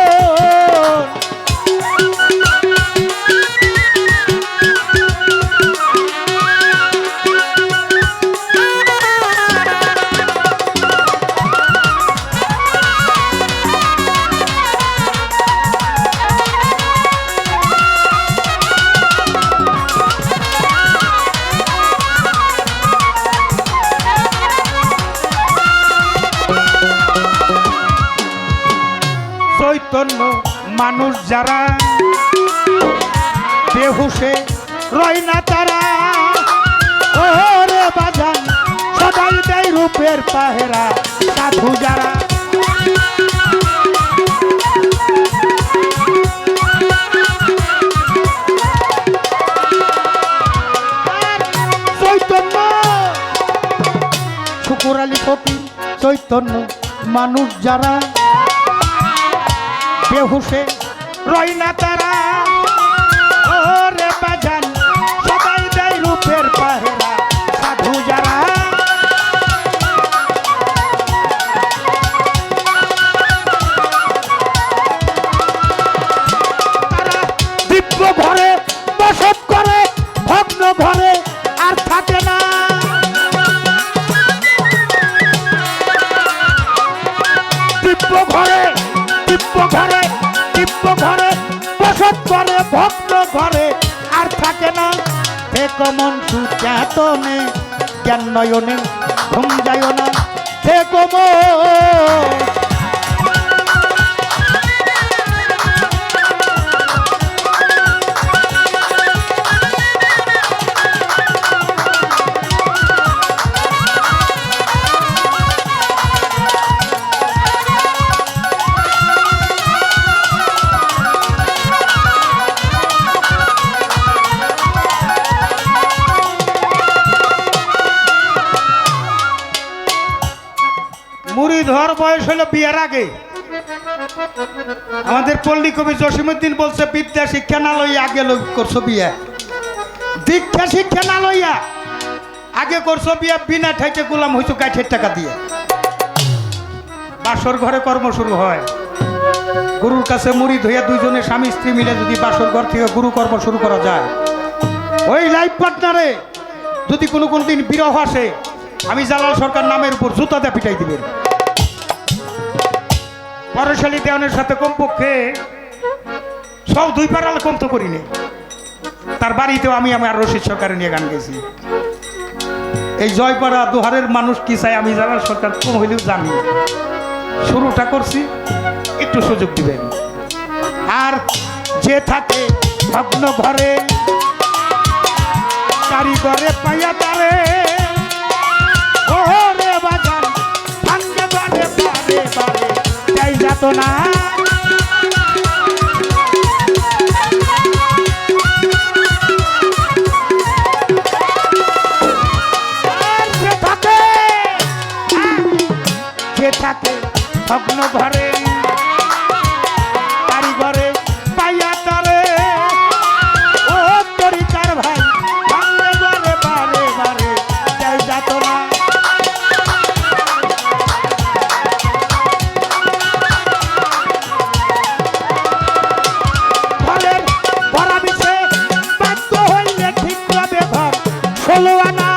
চৈতন্য মানুষ যারা বেহুশে রয় না তারা, ওরে বাজান সদাই দেয় রূপের পাহেরা। সাধু যারা চৈতন্য শুকুর আলী ফকির, চৈতন্য মানুষ যারা বেহুশে রয় না তারা, ওরে বাজান সবাই দেয় রূপের পাহেরা। সাধু যারা তারা দিব্য ঘরে বসত করে, ভগ্ন ঘরে আর থাকে না। দিব্য ঘরে দিব্য ঘরে দিব্য ঘরে বসত করে, ভগ্ন ঘরে আর থাকে না। হে কমন সুচেতনে জ্ঞান নয়নে ঘুম যাইও না, হে কমন। মুড়িধর বয়স হলো বিয়ের আগে। আমাদের পল্লী কবি জসিমউদ্দিন বলছে, বিদ্যা শিক্ষা না লইয়া আগে করছো বিয়ে, দীক্ষা শিক্ষা না লইয়া আগে করছো বিয়ে, বিনা ঠাইতে গোলাম হইছো কাঠের টাকা দিয়ে। বাসর ঘরে কর্ম শুরু হয়, গুরুর কাছে মুড়ি ধইয়া দুইজনে স্বামী স্ত্রী মিলে যদি বাসর ঘর থেকে গুরু কর্ম শুরু করা যায়, ওই লাইফ পার্টনারে যদি কোনো দিন বিরহ আসে, আমি জালাল সরকার নামের উপর জুতাতে পিটাই দিবেন। পরশালী দেওয়ানের সাথে কমপক্ষে সব 2 পারাল কম তো করিনি। তার বাড়িতেও আমি আমার রশিদ সরকারে নিয়ে গান গেছি। এই জয়পাড়া দোহারের মানুষ কি চাই আমি জালাল সরকার কম হইলেও জানি। শুরুটা করছি, একটু সুযোগ দিবেন। আর যে থাকে ভগ্ন ঘরে কারিগরে পাইয়া তারে, ওরে বাজান ভাঙ্গে বারে বারে বারে যাই যাত না। যে থাকে ভগ্ন ঘরে কারিগরে পাইয়া তারে, ও তরিকার ভাই ভাঙ্গে বারে বারে বারে যাই যাত না। ফলের ভরা বিষে বাধ্য হইলে ঠিক হবে ঘর 16 আনা।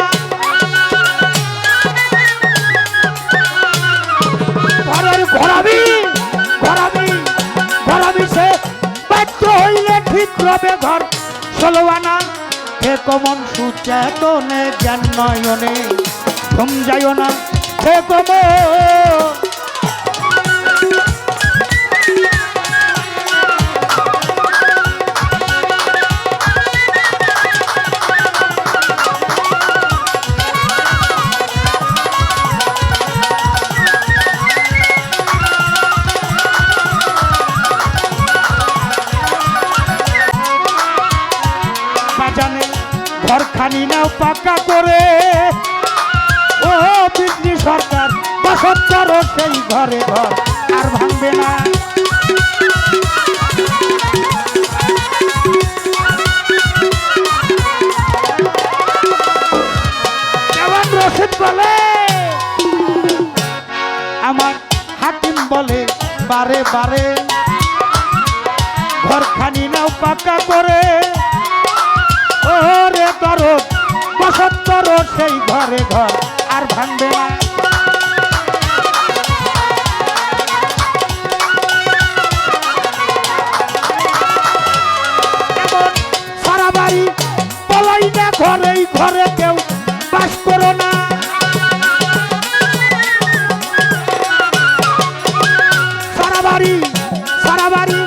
ঘরের ঘরাবি ঘরাবি ঘরাবি সে বাধ্য হইলে ঠিক রবে ঘর 16 আনা। হে কমন সুচেতনে জ্ঞান নয়নে ঘুম যাইও না, হে কমন বাজানে ঘরখানি নাও পাকা করে, ও বিজলি সরকার বসত করো সেই ঘরে ঘর আর ভাঙবে না। দেওয়ান রশিদ বলে, আমার হাকিম বলে বারে বারে ঘরখানি নাও পাকা করে, ওরে দরদ বসত করো সেই ঘরে ঘর আর ভাঙবে না। এমন সারা বাড়ি পলাই না ঘরেই ঘরে কেউ বাস করো না। সারা বাড়ি সারা বাড়ি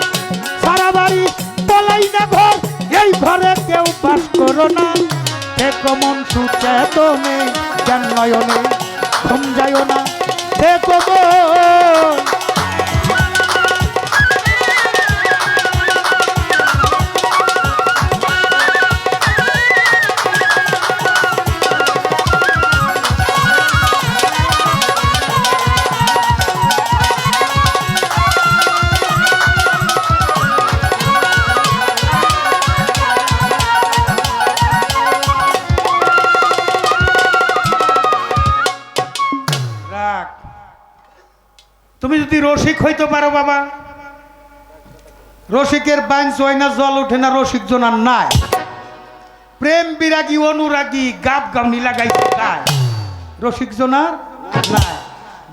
সারা বাড়ি পলাই না ঘর, এই ঘরে কেউ বাস করো না। হে কমন সুচেতনে জ্ঞান নয়নে ঘুম যাইও না, হে কমন তুমি যদি রসিক হইতে পারো বাবা, রসিকের বাঞ্চ হয় না, জল ওঠে না, রসিক জনার নাই। প্রেম বিরাগী অনুরাগী গাব গামনি লাগাইতে গায়, রসিক জনার নাই।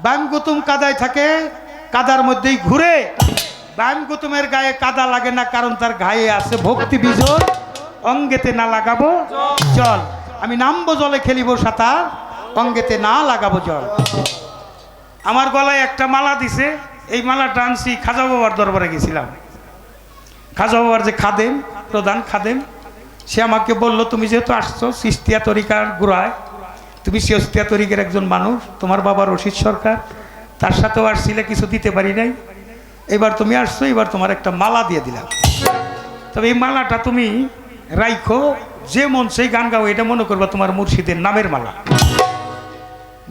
বাম গৌতম কাদায় থাকে, কাদার মধ্যেই ঘুরে। বাম গৌতমের গায়ে কাদা লাগে না, কারণ তার গায়ে আছে ভক্তি বীজর, অঙ্গেতে না লাগাবো জল। আমি নামবো জলে খেলিব সাঁতার, অঙ্গেতে না লাগাবো জল। আমার গলায় একটা মালা দিছে, এই মালাটা আনছি খাজা বাবার দরবারে গেছিলাম। খাজা বাবার যে খাদেম, প্রধান খাদেম, সে আমাকে বলল, তুমি যেহেতু আসছো চিস্তিয়া তরিকার গোড়ায়, তুমি চিস্তিয়া তরিকার একজন মানুষ, তোমার বাবা রশিদ সরকার, তার সাথেও আসছিলে, কিছু দিতে পারি নাই, এবার তুমি আসছো, এবার তোমার একটা মালা দিয়ে দিলাম। তবে এই মালাটা তুমি রাইখো, যে মন সেই গান গাও, এটা মনে করবা তোমার মুর্শিদের নামের মালা।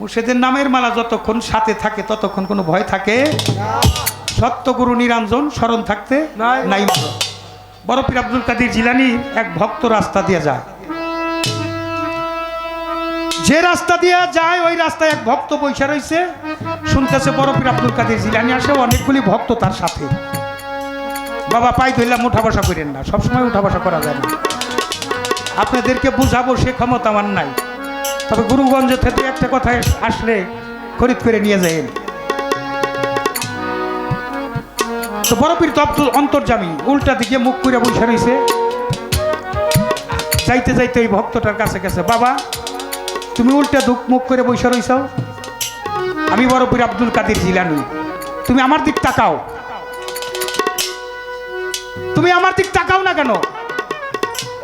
মুর্শিদের নামের মালা যতক্ষণ সাথে থাকে ততক্ষণ কোনো ভয় থাকে। সত্যগুরু নিরঞ্জন স্মরণ থাকতে নাই। বড় পীর আব্দুল কাদের জিলানী এক ভক্ত রাস্তা দিয়ে যায়, যে রাস্তা দিয়ে যায় ওই রাস্তায় এক ভক্ত বৈশা রয়েছে, শুনতেছে বড় পীর আব্দুল কাদের জিলানী আসে, অনেকগুলি ভক্ত তার সাথে। বাবা পাই ধরলাম, উঠা বসা করেন না, সবসময় উঠা বসা করা যায় না। আপনাদেরকে বুঝাবো সে ক্ষমতা আমার নাই, তবে গুরুগঞ্জ থেকে একটা কথা আসলে খরিদ করে নিয়ে যাবেন। তো বড় পীর তো অন্তর্যামী, উল্টা দিকে মুখ করে বসে রয়েছে। যাইতে যাইতে ওই ভক্তটার কাছে গেছে, বাবা তুমি উল্টা মুখ করে বসে রয়েছ, আমি বড় পীর আব্দুল কাদের জিলানী, তুমি আমার দিক তাকাও, তুমি আমার দিক তাকাও না কেন?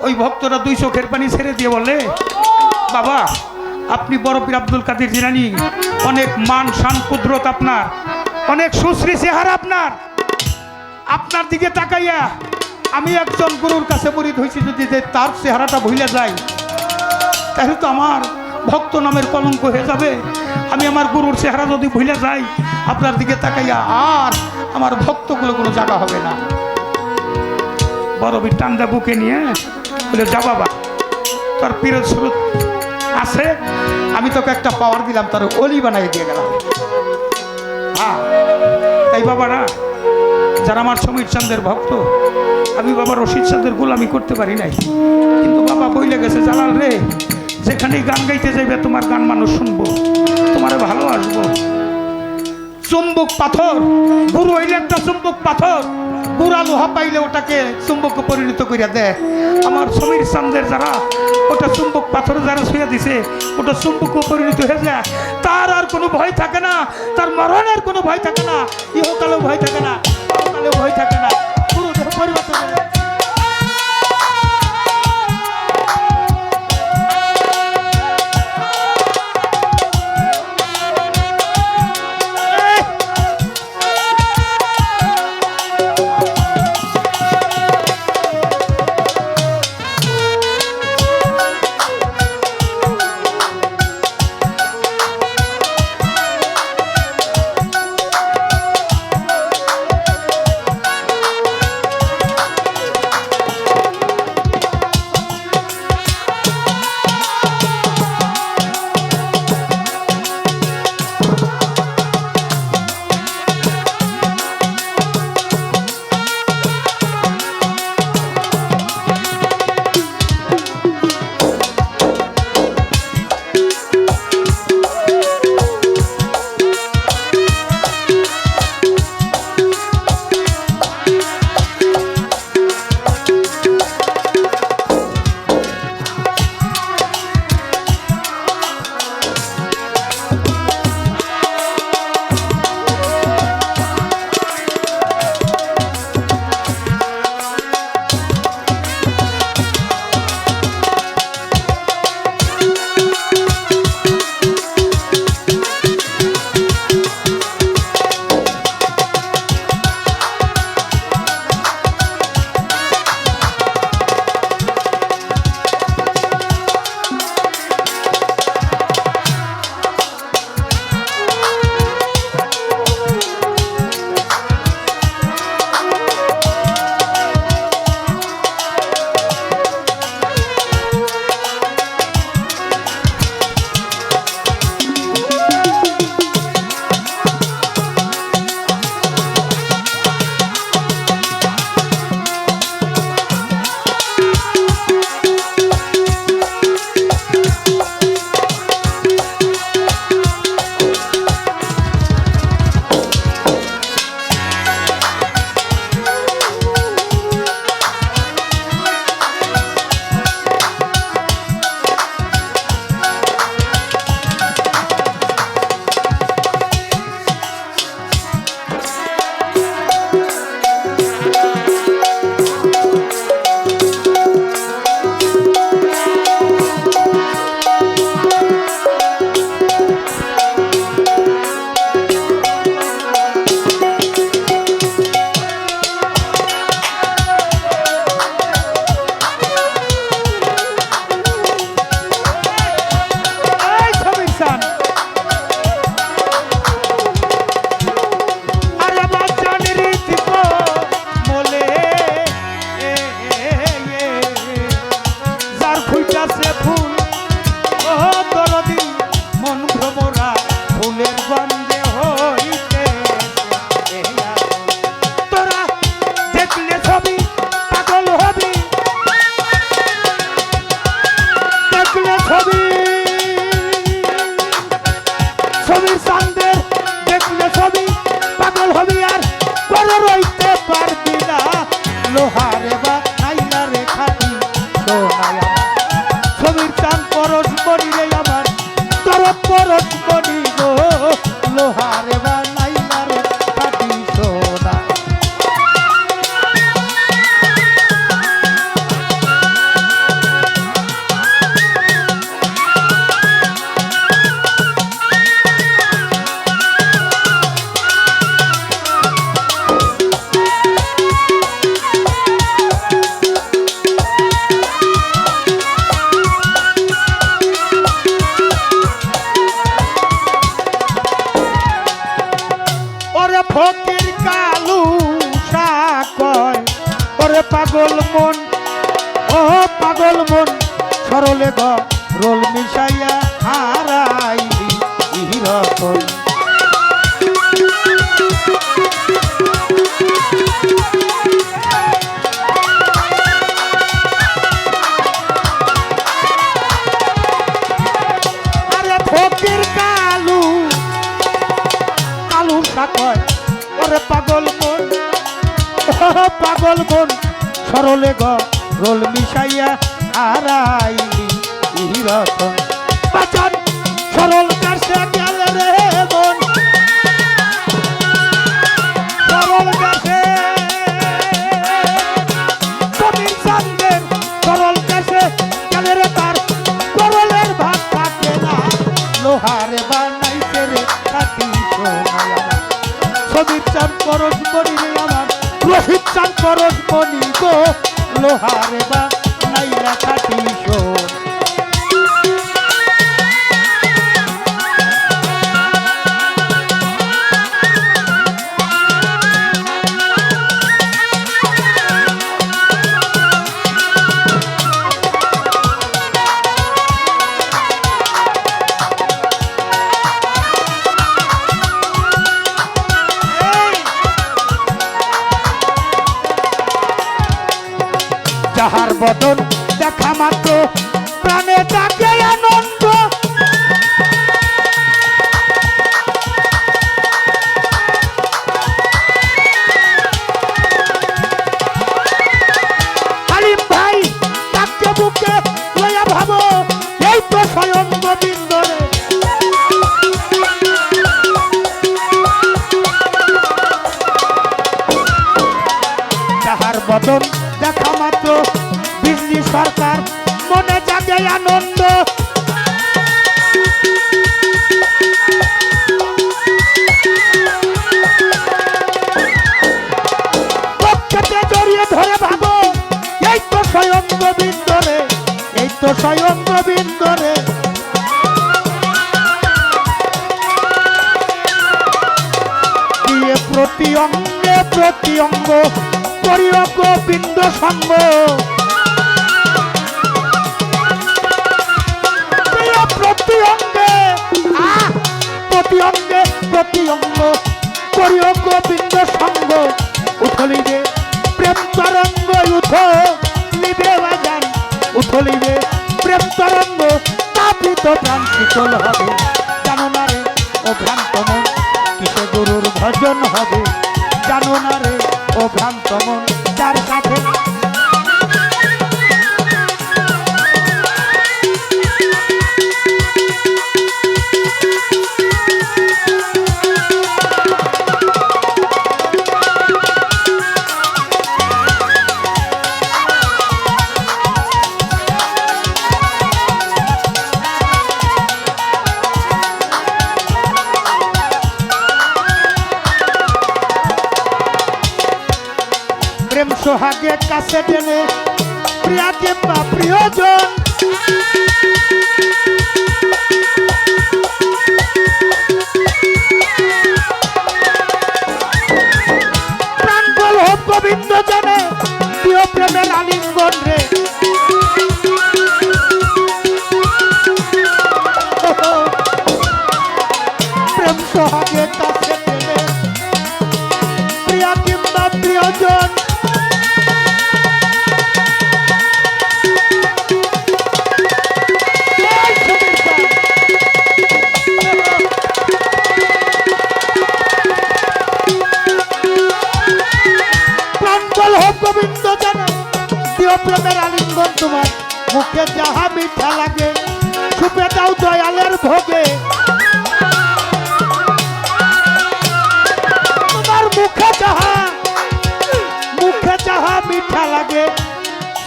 ওই ভক্তরা দুই চোখের পানি ছেড়ে দিয়ে বলে, বাবা আপনি বড় পীর আব্দুল কাদের জিলানী, অনেক মান শান কুদরত আপনার, অনেক সুশ্রী চেহারা আপনার, আপনার দিকে তাকাইয়া আমি একজন গুরুর কাছে মুরিদ হয়েছি, যদি যে তার চেহারাটা ভুলে যাই তাহলে তো আমার ভক্ত নামের কলঙ্ক হয়ে যাবে। আমি আমার গুরুর চেহারা যদি ভুলে যাই আপনার দিকে তাকাইয়া, আর আমার ভক্তগুলো কোনো জায়গা হবে না। বড় পীর টান্দা বুকে নিয়ে বলে, যা বাবা তোর পীরের স্রোত আছে, আমি তোকে একটা পাওয়ার দিলাম, তোর অলি বানাই দিয়ে গেলাম। হ্যাঁ তাই বাবারা যারা আমার সমীর চাঁদের ভক্ত, আমি বাবা রশিদ চাঁদের গোলামি করতে পারি নাই, কিন্তু বাবা বইলে গেছে, জালাল রে যেখানেই গান গাইতে যাইবে তোমার গান মানুষ শুনবো, তোমার ভালোবাসবো। চুম্বক পাথর, গুরু হইলে একটা চুম্বক পাথর, গুড়া লোহা পাইলে ওটাকে চুম্বকে পরিণত করিয়া দেয়। আমার সমীর চাঁদের যারা ওটা চুম্বক পাথর যারা শুয়ে দিছে, ওটা চুম্বকে পরিণত হয়ে যায়, তার আর কোনো ভয় থাকে না, তার মরণের কোনো ভয় থাকে না, ইহকালেও ভয় থাকে না, পরকালেও ভয় থাকে না। গুরু দেহ পরিবর্তন হয়ে যায়। ছবির চাঁদের দেখলে ছবি পাগল হবি আর করে রইতে পারবি না লোহারে বা নাইলা রে খাটি সোনায় আমার ছবির চাঁদ পরশ মনি রে আমার তোর পরশ মনি গো লোহারে বা নাইলা রে খাটি সোনা ওরে ফকির কালু কয় ওরে পাগল মন ও পাগল মন সরলে গ রোল মিশাইয়া হারাইলি রতন আরে ফকির কালু কালু কয় ওরে পাগল মন পাগল মন সরলে গ রোল মিশাইয়া হারাইলি রতন বাচন সরল কাছে গেল রে মন সরল কাছে ছবির চাঁদের সরল কাছে গেল রে তার করলের ভাত থাকে না লোহারে বানাইছে রে খাটি সোনায় আমার ছবির চাঁদ পরশ মনি রে আমার রোহিত চাঁদ পরশ মনি গো লোহারে বা নাইলা খাটি সোনা যাহার বদন দেখা মাত্র প্রাণে ডাকে আনন্দ হালিম ভাই তাকে বুকে লইয়া ভাবো এই তো স্বয়ং গোবিন্দ রে যাহার বদন দেখা মাত্র বিজলি সরকার মনে জাগে আনন্দ পক্ষে জড়িয়ে ধরে ভাবো এই তো স্বয়ং গোবিন্দ রে এই তো স্বয়ং গোবিন্দ রে দিয়ে প্রতি অঙ্গ করিও গোবিন্দ সঙ্গ প্রতি অঙ্গ করিও গোবিন্দ সঙ্গ উঠলিবে প্রেম তরঙ্গ উঠলিবে বাজান উঠলিবে প্রেম তরঙ্গ তাপিত প্রাণ শীতল হবে জানো না রে ও ভ্রান্ত মন কিসে গুরুর ভজন হবে জানো না রে ও ভ্রান্ত মন যার কাছে প্রেম সোহাগে কাছে টেনে প্রিয়া কিংবা প্রিয়জন প্রাণ বল হোক গোবিন্দ জানে প্রিয় প্রেমের আলিঙ্গন রে প্রেম সোহাগে কাছে টেনে প্রিয়া কিংবা প্রিয়জন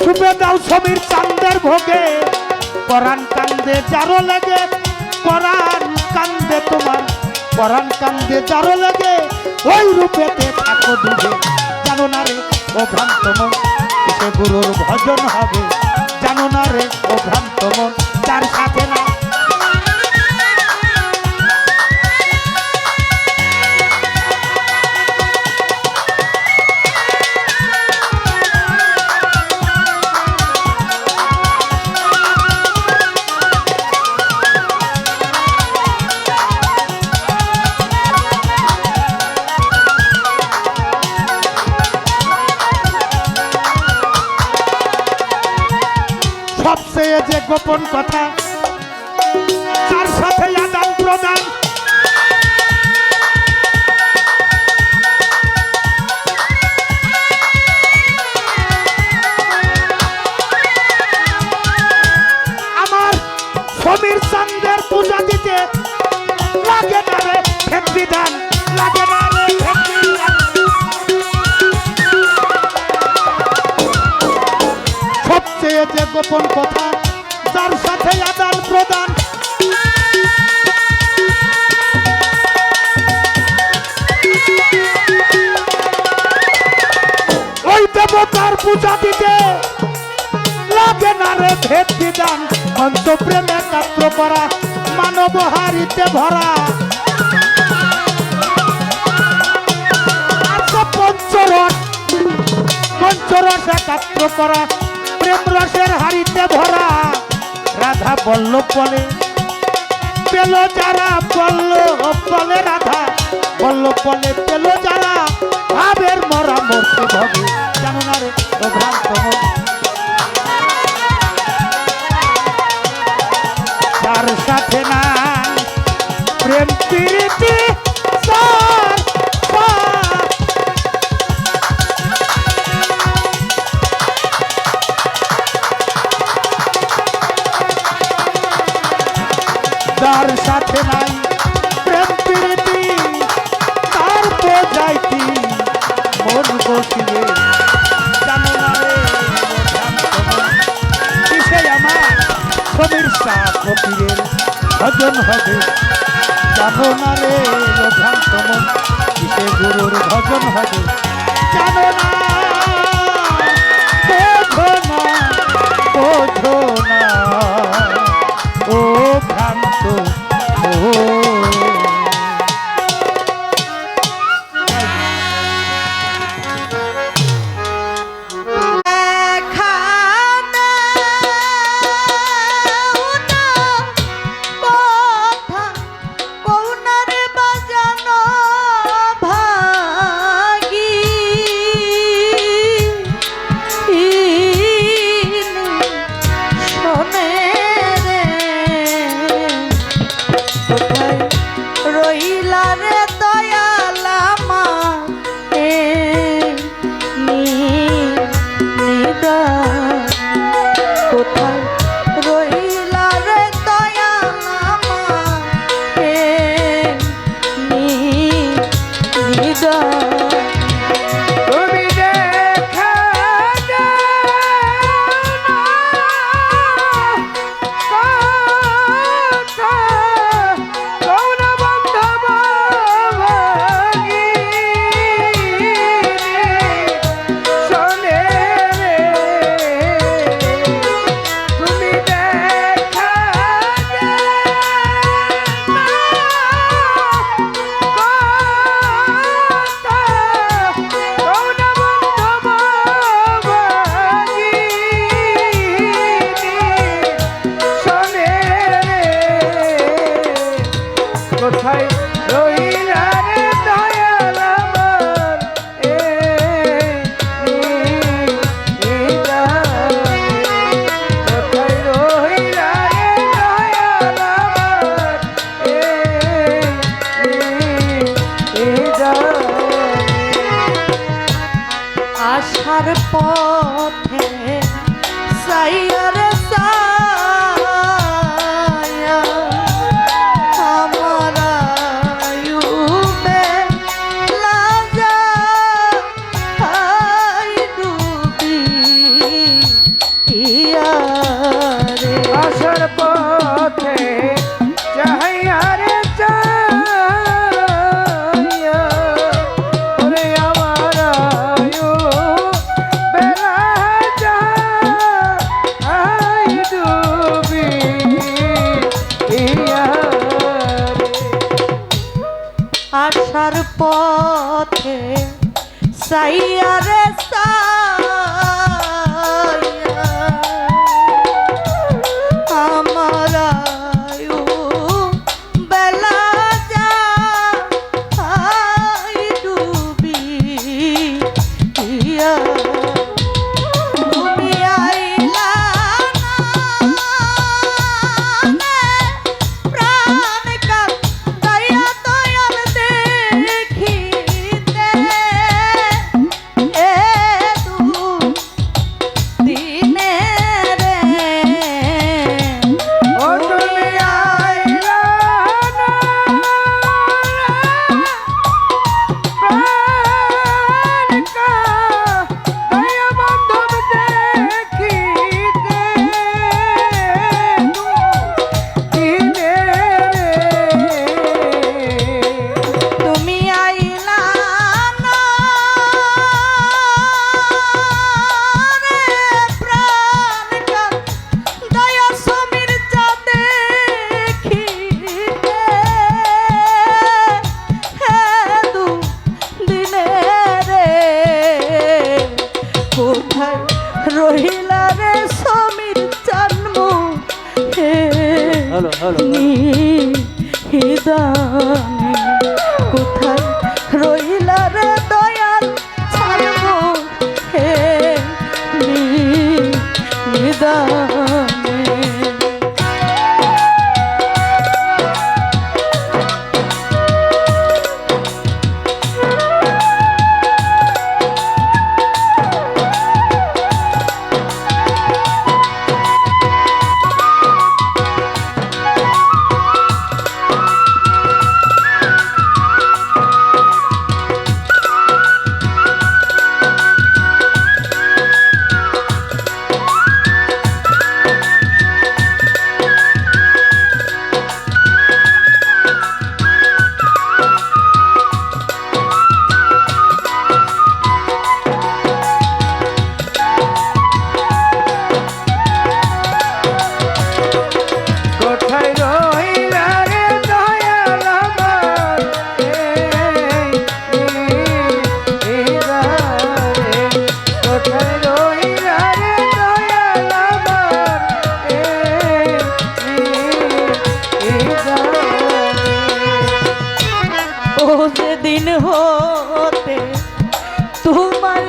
ডুবে দাও সমীর চাঁদের ভোগে পরাণ কান্দে যারো লাগে পরাণ কান্দে তোমার পরাণ কান্দে যারো লাগে ওই রূপেতে থাকো ডুবে জানো না রে ও ভ্রান্ত মন সে গুরুর ভজন হবে জানো না রে ও ভ্রান্ত মন তার সাথে না সবচেয়ে যে গোপন কথা তার সাথে আদান প্রদান আমার সমীর চাঁদের পূজা দিতে লাগে না রে ভেদ বিধান লাগে না রে ভেদ বিধান সবচেয়ে যে গোপন কথা যার সাথে আদান প্রদান ওই দেবতার পূজা দিতে লাগে না রে ভেদ বিধান পঞ্চপ্রেমে একাত্র করা মানব হারিতে ভরা পঞ্চরস পঞ্চরস একাত্র করা প্রেম রসের হাড়িতে ভরা রাধা বল্লভ বলে পেল যারা বল্লভ বলে রাধা বল্লভ বলে পেল যারা ভাবের মরা মরতে ভবে জানো না রে ও ভ্রান্ত মন তার সাথে না প্রেম প্রীতি তার সাথে নাই প্রেম প্রীতি তার বোঝাইতি মন বসিয়ে জানো না রে কিসে আমার সমীর শাহ ফকিরের ভজন হবে জানো না রে ভ্রান্ত মন কিসে গুরুর ভজন হবে জানো না বোঝো না ও ভ্রান্ত আসার পথে সাইয়ার সায়া আমার আয়ুবে লাগা হাই ডুবি আসার পথে সাইয়া রে সাইয়া আমার আয়ু বেলা যায় ডুবিয়া তুমি আইলা না প্রাণ কাঁদাইয়া দয়াল দেখিতে এ দিনে রে ও তুমি আইলা না প্রাণ কাঁদাইয়া বান্ধব দেখিতে দিনে রে তুমি আইলা না রে প্রাণ কাঁদাইয়া সমীর চাঁদে দেখিতে হে দু দিনে রে কোথায় রহিলা রে সমীর জানমু হে নিদানে কোথায় রহিলা রে দয়াল ছাড়বো হে নিদানে কোথায় রইলা রে দয়াল আমার এই দারে কোথায় রইলা রে দয়াল আমার এই দারে ও যেদিন হতে তোমার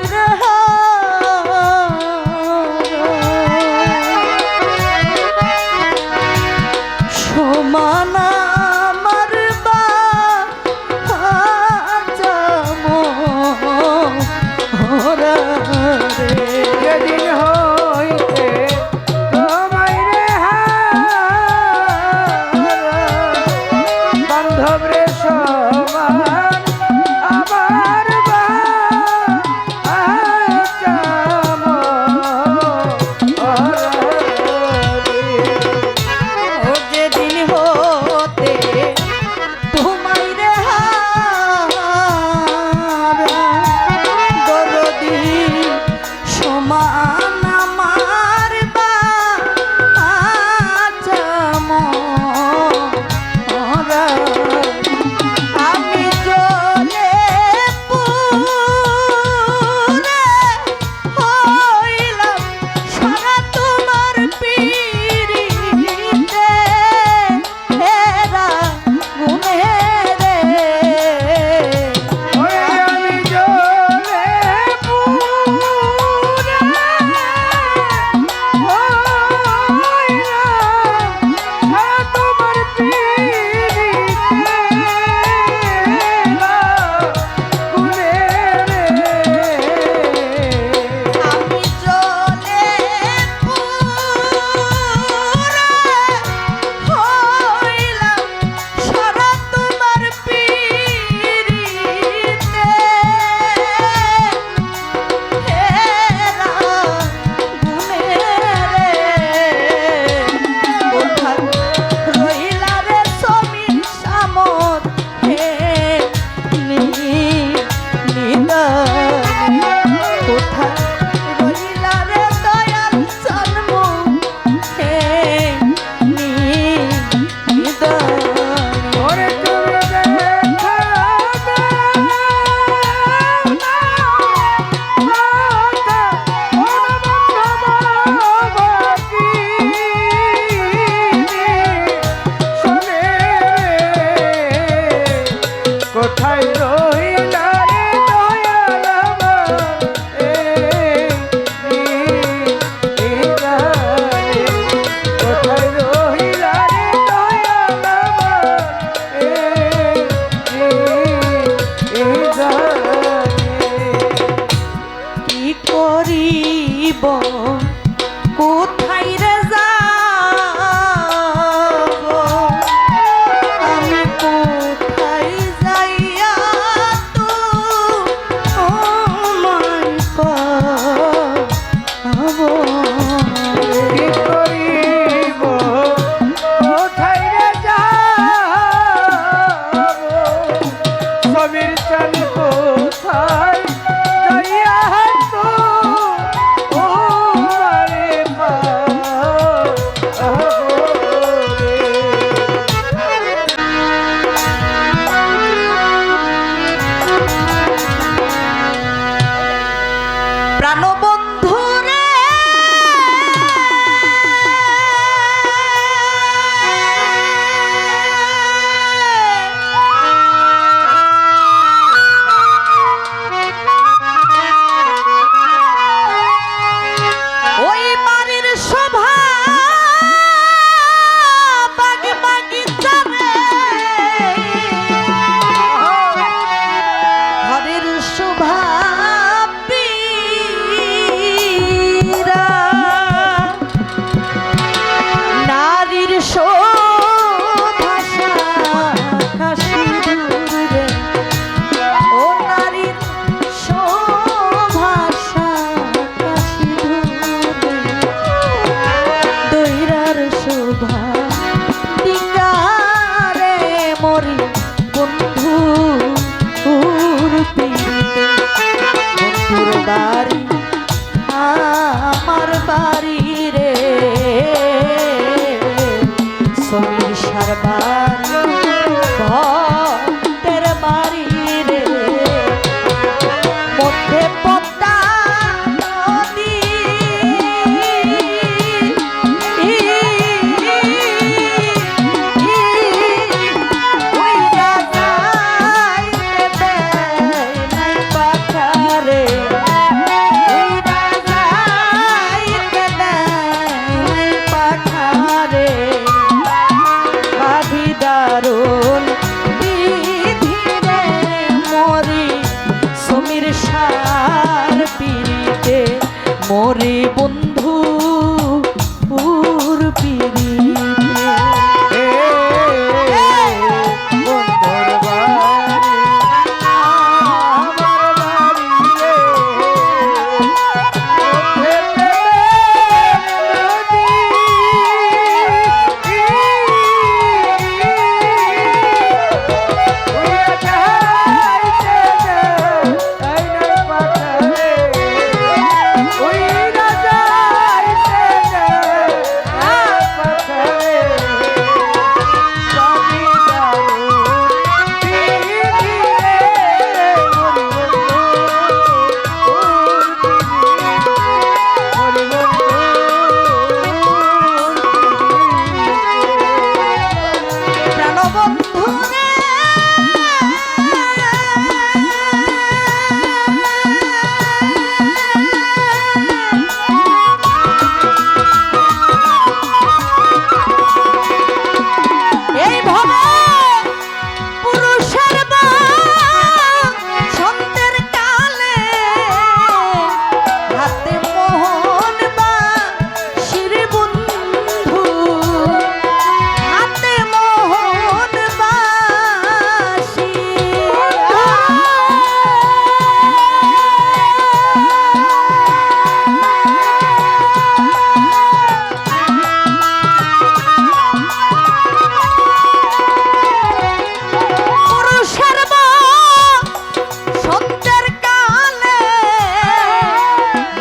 সমান আমার রে যেদিন হইতে তোমায় রে বান্ধব রে সমান আমার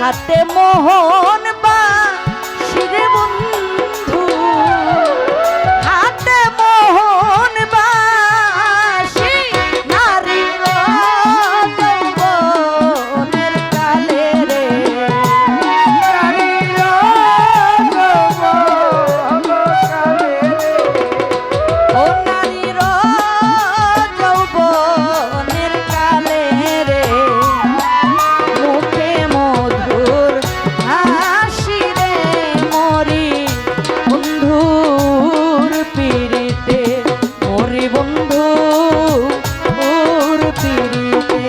হাতে মোহন বা শিরে বন্ধু হাতে মোহন বাসি নারীর যৌবনের কালে রে ও নারীর যৌবনের কালে রে মুখে মধুর হাসি রে মরি বন্ধুর পিড়িতে মরি বন্ধুর পিড়িতে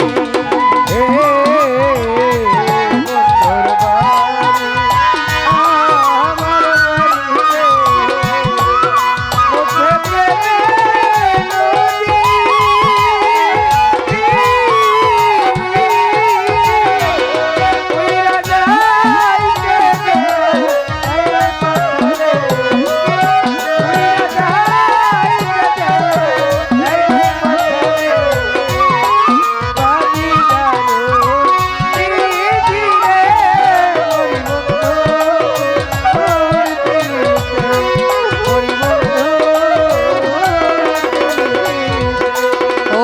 ও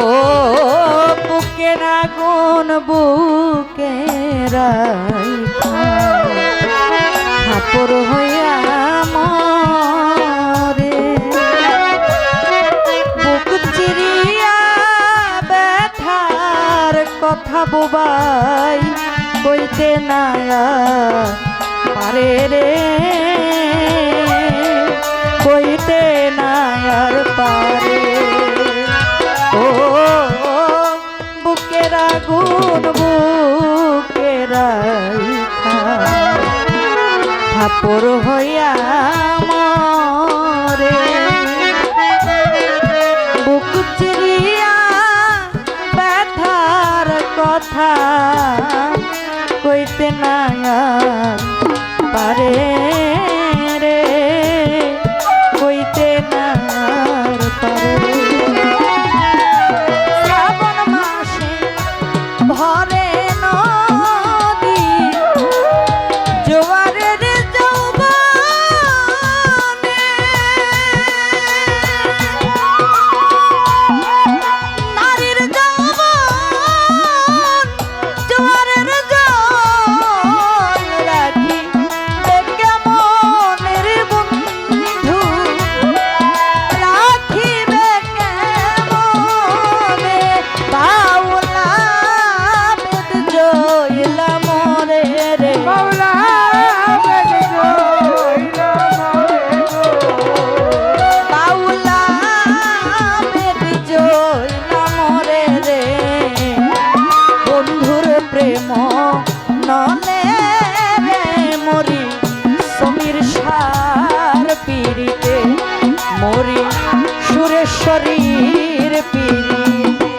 বুকের আগুন বুকের হাপর হইয়া মরে বুক চিরিয়া ব্যথার কথা বোবাই কইতে নায়া পারে রে কইতে নায়ার পারে ও বুকের আগুন বুকের থাপর হইয়া মরে বুক চিরিয়া ব্যথার কথা কইতে না পারে রে কইতে না পারে শ্রাবণ মাসে ভরে নদী জোয়ারের যৌবনে নারীর যৌবন জোয়ারের জল রাখি কেমনের বন্ধু রাখিবে কেমনে বাউলা বেদ জইলা মরে রে বাউলা বেদ জইলা মরে বাউলা বেদ জইলা মরে রে বন্ধুর প্রেম নলে রে মরি সমীর সার পীড়িতে মরি সুরেশ্বরীর পীড়িতে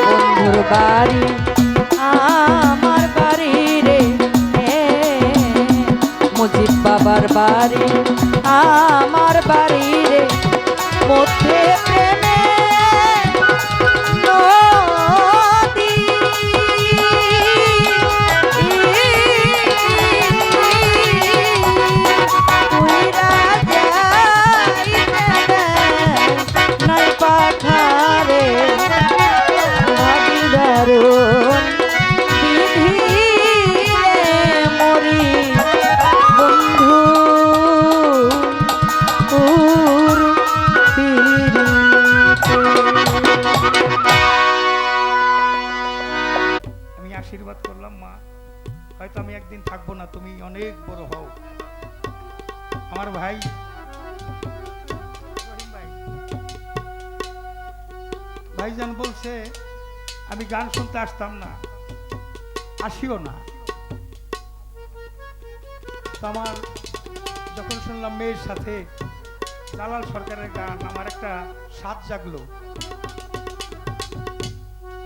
বন্ধুর বাড়ি আমার বাড়ি রে মুজিব বাবার বাড়ি আমার বাড়ি রে মধ্যে প্রেমে নদী উইরা যাইতে নাই পাখারে ভাগিদারুন বিধিরে মরি বন্ধু পুর পিরিতে। আমি আশীর্বাদ করলাম মা, হয়তো আমি একদিন থাকবো না, তুমি অনেক বড় হও। আমার ভাই রহিম ভাই, ভাইজান বলছে আমি গান শুনতে আসতাম না, আসিও না। তো আমার যখন শুনলাম মেয়ের সাথে জালাল সরকারের গান, আমার একটা স্বাদ জাগলো,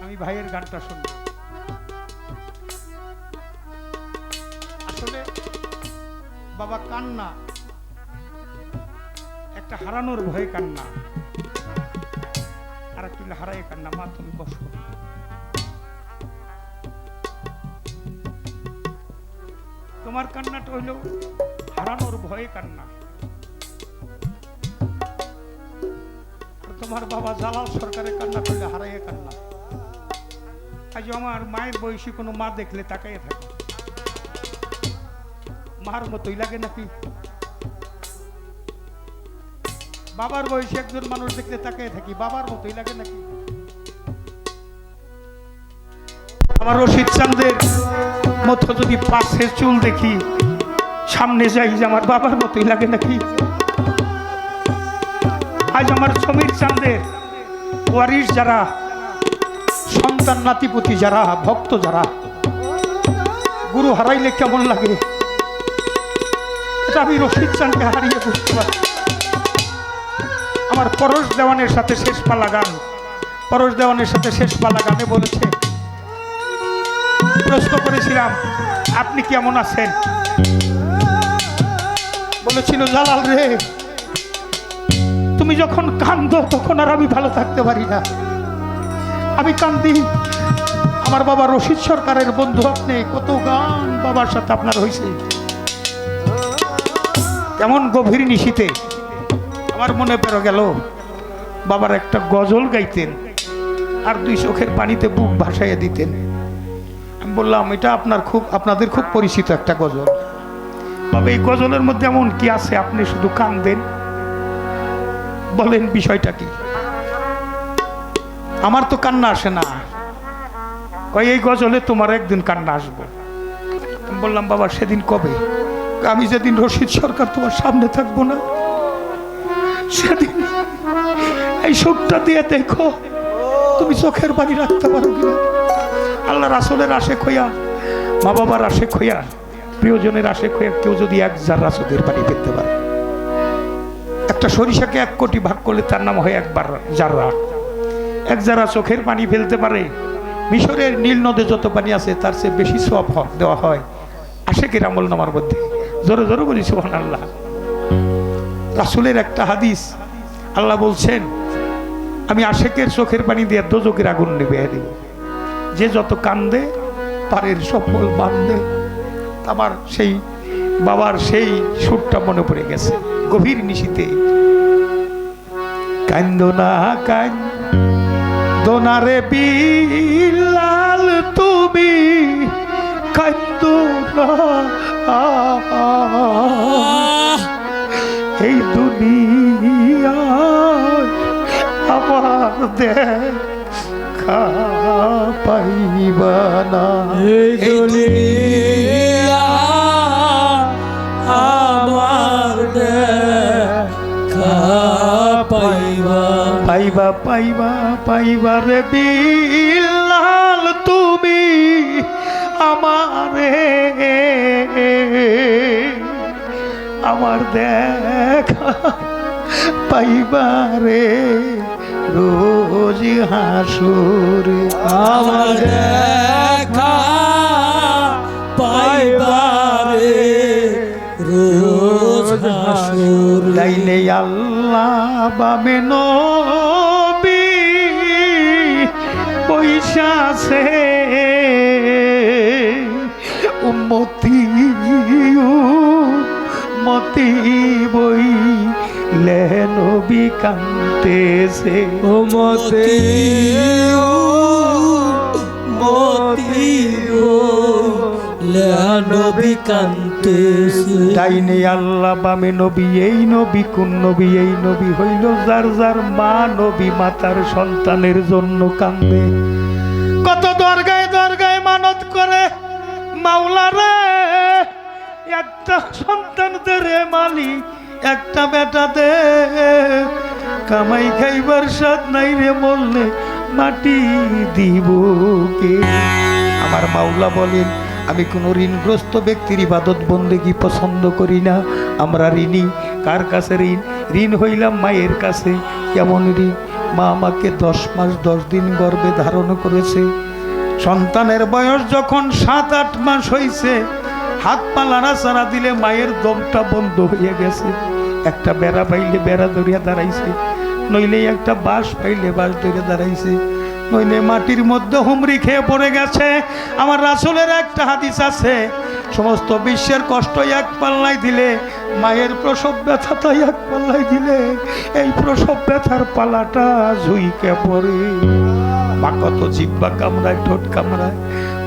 আমি ভাইয়ের গানটা শুনবো। আসলে বাবা কান্না, এক একটা হারানোর ভয়ে কান্না, আর একটু হারাই কান্না। মা তুমি বসো। তোমার কান্নাটা হইল হারানোর ভয়ে কান্না, আর তোমার বাবা জালাল সরকারের কান্না করলে হারাইয়ে কান্না। আজ আমার মায়ের বয়সী কোনো মা দেখলে তাকাইয়ে থাকে, মার মতোই লাগে নাকি? বাবার বয়সী একজন মানুষ দেখলে তাকাইয়ে থাকি, বাবার মতোই লাগে নাকি? আমার রশিদ চাঁদের মতো যদি পাশে চুল দেখি, সামনে যাই, যে আমার বাবার মতোই লাগে নাকি? আজ আমার সমীর চাঁদের ওয়ারিশ যারা, সন্তান নাতিপতি যারা, ভক্ত যারা, গুরু হারাইলে কেমন লাগে, এটা আমি রশিদ চাঁদকে হারিয়ে বুঝতে পারি। আমার পরশ দেওয়ানের সাথে শেষ পালা গান, পরশ দেওয়ানের সাথে শেষ পালা গানে বলেছে, প্রশ্ন করেছিলাম আপনি কেমন আছেন, বলেছিল জালাল রে তুমি যখন কান্দো তখন আর আমি ভালো থাকতে পারি না, আমি কান্দি। আমার বাবা রশিদ সরকারের বন্ধু আপনি, কত গান বাবার সাথে আপনার হয়েছে। এমন গভীর নিশীতে আমার মনে পড়ে গেল বাবার একটা গজল গাইতেন, আর দুই চোখের পানিতে বুক ভাসাইয়া দিতেন। আমি বললাম এটা আপনাদের খুব পরিচিত একটা গজল, তবে এই গজলের মধ্যে এমন কি আছে আপনি শুধু কান্দেন, বলেন বিষয়টা কি? আমার তো কান্না আসে না, কই এই গজলে তোমার একদিন কান্না আসবো। আমি বললাম বাবা সেদিন কবে? আমি যেদিন রশিদ সরকার তোমার সামনে থাকবো না, সেদিন এই সুখটা দিয়ে দেখো তুমি চোখের পানি রাখতে পারো কিনা। আল্লাহ রাসূলের আশেক হইয়া, মা বাবার আশেক হইয়া, প্রিয়জনের আশেক হইয়া কেউ যদি এক জাররা চোখের পানি পেতে পারে, একটা সরিষাকে 1 কোটি ভাগ করলে তার নাম হয় একবার জাররা। এক জাররা চোখের পানি ফেলতে পারে, মিশরের নীল নদে যত পানি আছে তার চেয়ে বেশি সওয়াব দেওয়া হয় আশেকের আমল নামার মধ্যে। জোরে জোরে বলি সুবহানাল্লাহ। রাসূলের একটা হাদিস, আল্লাহ বলছেন আমি আশেকের চোখের পানি দিয়ে দোজকের আগুন নিভিয়ে দিব। যে যত কান্দে পারের সফল বান্ধে। আমার সেই বাবার সেই সুরটা মনে পড়ে গেছে গভীর নিশীতে। কান্দোনা কান্দোনা রে বিলাল তুমি কান্দোনা, এই দুনিয়ায় আমার দেখা পাইবা না, এই দুনিয়া আমার দেখা পাইবা, পাইবা পাইবা পাইবা রে বিলাল তুমি আমারে, আমার দেখা পাইবা রে রোজ হাসুরে, আমার দেখা পাইবা রে রোজ হাসুর। তাইলে আল্লাহ বামে নবী পয়সাছে উম্মতি মতি বই নবী কান্তেছে, ও মতে মতি নবী কান্তেছে। তাইনে আল্লাহ বামে নবী, এই নবী কোন নবী? এই নবী হইল যার যার মা নবী মাতার সন্তানের জন্য কান্দে। কত দরগায় দরগায় মানত করে মাওলা রে একটা সন্তান দে রে মালিক, একটা বেটা দে, কামাই খাইবার সাথ নাই রে বললে মাটি দিব কে? আমার মাওলা বলেন আমি কোনো ঋণগ্রস্ত ব্যক্তির ইবাদত বন্দেগী পছন্দ করি না। আমরা ঋণী কার কাছে? ঋণ হইলাম মায়ের কাছে। কেমন ঋণ? মা আমাকে 10 মাস 10 দিন গর্ভে ধারণ করেছে। সন্তানের বয়স যখন 7-8 মাস হয়েছে, হাত পা নাড়াচাড়া দিলে মায়ের দমটা বন্ধ হয়ে গেছে। একটা বেড়া পাইলে বেড়া ধরিয়া দাঁড়াইছে, নইলে একটা বাঁশ পাইলে বাঁশ ধরে দাঁড়াইছে, নইলে মাটির মধ্যে হুমড়ি খেয়ে পড়ে গেছে। আমার রাসূলের একটা হাদিস আছে, সমস্ত বিশ্বের কষ্ট এক পাল্লায় দিলে মায়ের প্রসব ব্যথাটা এক পাল্লায় দিলে এই প্রসব ব্যথার পালাটা ঝুইকে পড়ে। মা কত জিব্বা কামড়ায়, ঠোঁট কামড়ায়,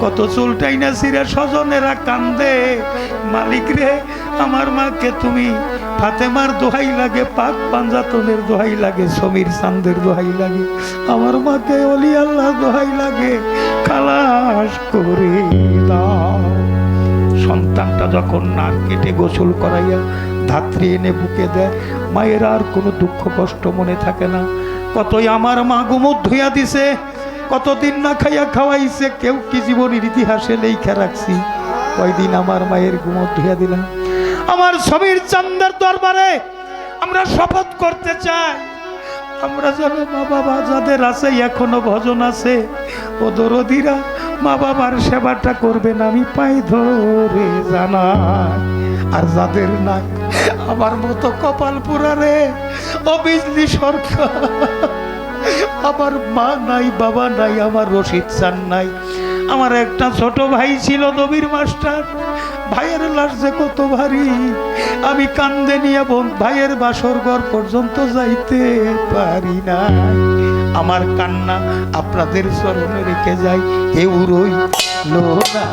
কত চুলটাই না ছিঁড়ে স্বজনেরা কান্দে, মালিক রে আমার মাকে তুমি ফাতেমার দোহাই লাগে, পাক পাঞ্জাতনের দোহাই লাগে, সমীর চাঁদের দোহাই লাগে, আমার মাকে অলি আল্লাহ দোহাই লাগে, খালাস করে দাও। সন্তানটা যখন নাক কেটে গোসল করাইয়া ধাত্রী এনে বুকে দেয়, মায়ের আর কোনো দুঃখ কষ্ট মনে থাকে না। কতই আমার মা গুমুত ধুইয়া দিছে, কতদিন না খাইয়া খাওয়াইছে, কেউ কি জীবনের ইতিহাসে লেখা রাখছি কয়দিন আমার মায়ের গুমুত ধুইয়া দিলাম। আমার সমীর চাঁদের দরবারে আমরা শপথ করতে চাই, আমরা যেন মা বাবা যাদের আছে এখনো ভজন আছে ও দরদিরা মা বাবার সেবাটা করবেন, আমি পাই ধরে জানাই। আর যাদের নাই আমার মতো কপাল পুরারে ও বিজলি সরকার, আমার মা নাই, বাবা নাই, আমার রশিদ চান নাই। আমার একটা ছোট ভাই ছিল নবীর মাস্টার, ভাইয়ের লাশ যে কত ভারী, আমি কান্দে নিয়ে ভাইয়ের বাসর ঘর পর্যন্ত যাইতে পারি না। আমার কান্না আপনাদের চরণে রেখে যাই, কেউ রইল না।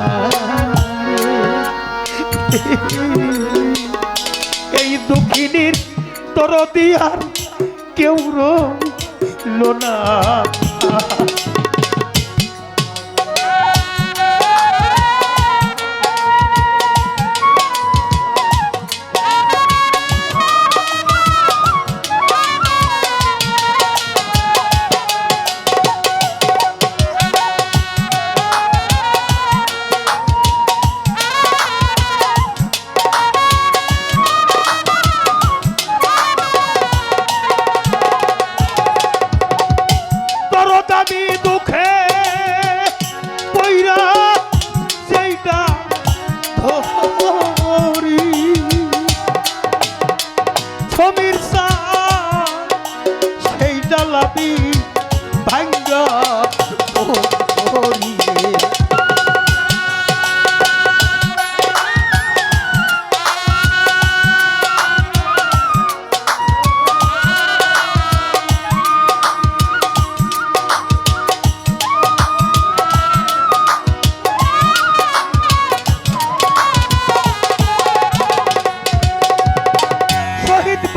এই দক্ষিণীর দরদি আর কেউ রইল না। আমি দুঃখে পইরা যেইটা ধরি, সমীর সেইটা লাভি ভাঙ্গা ধরি।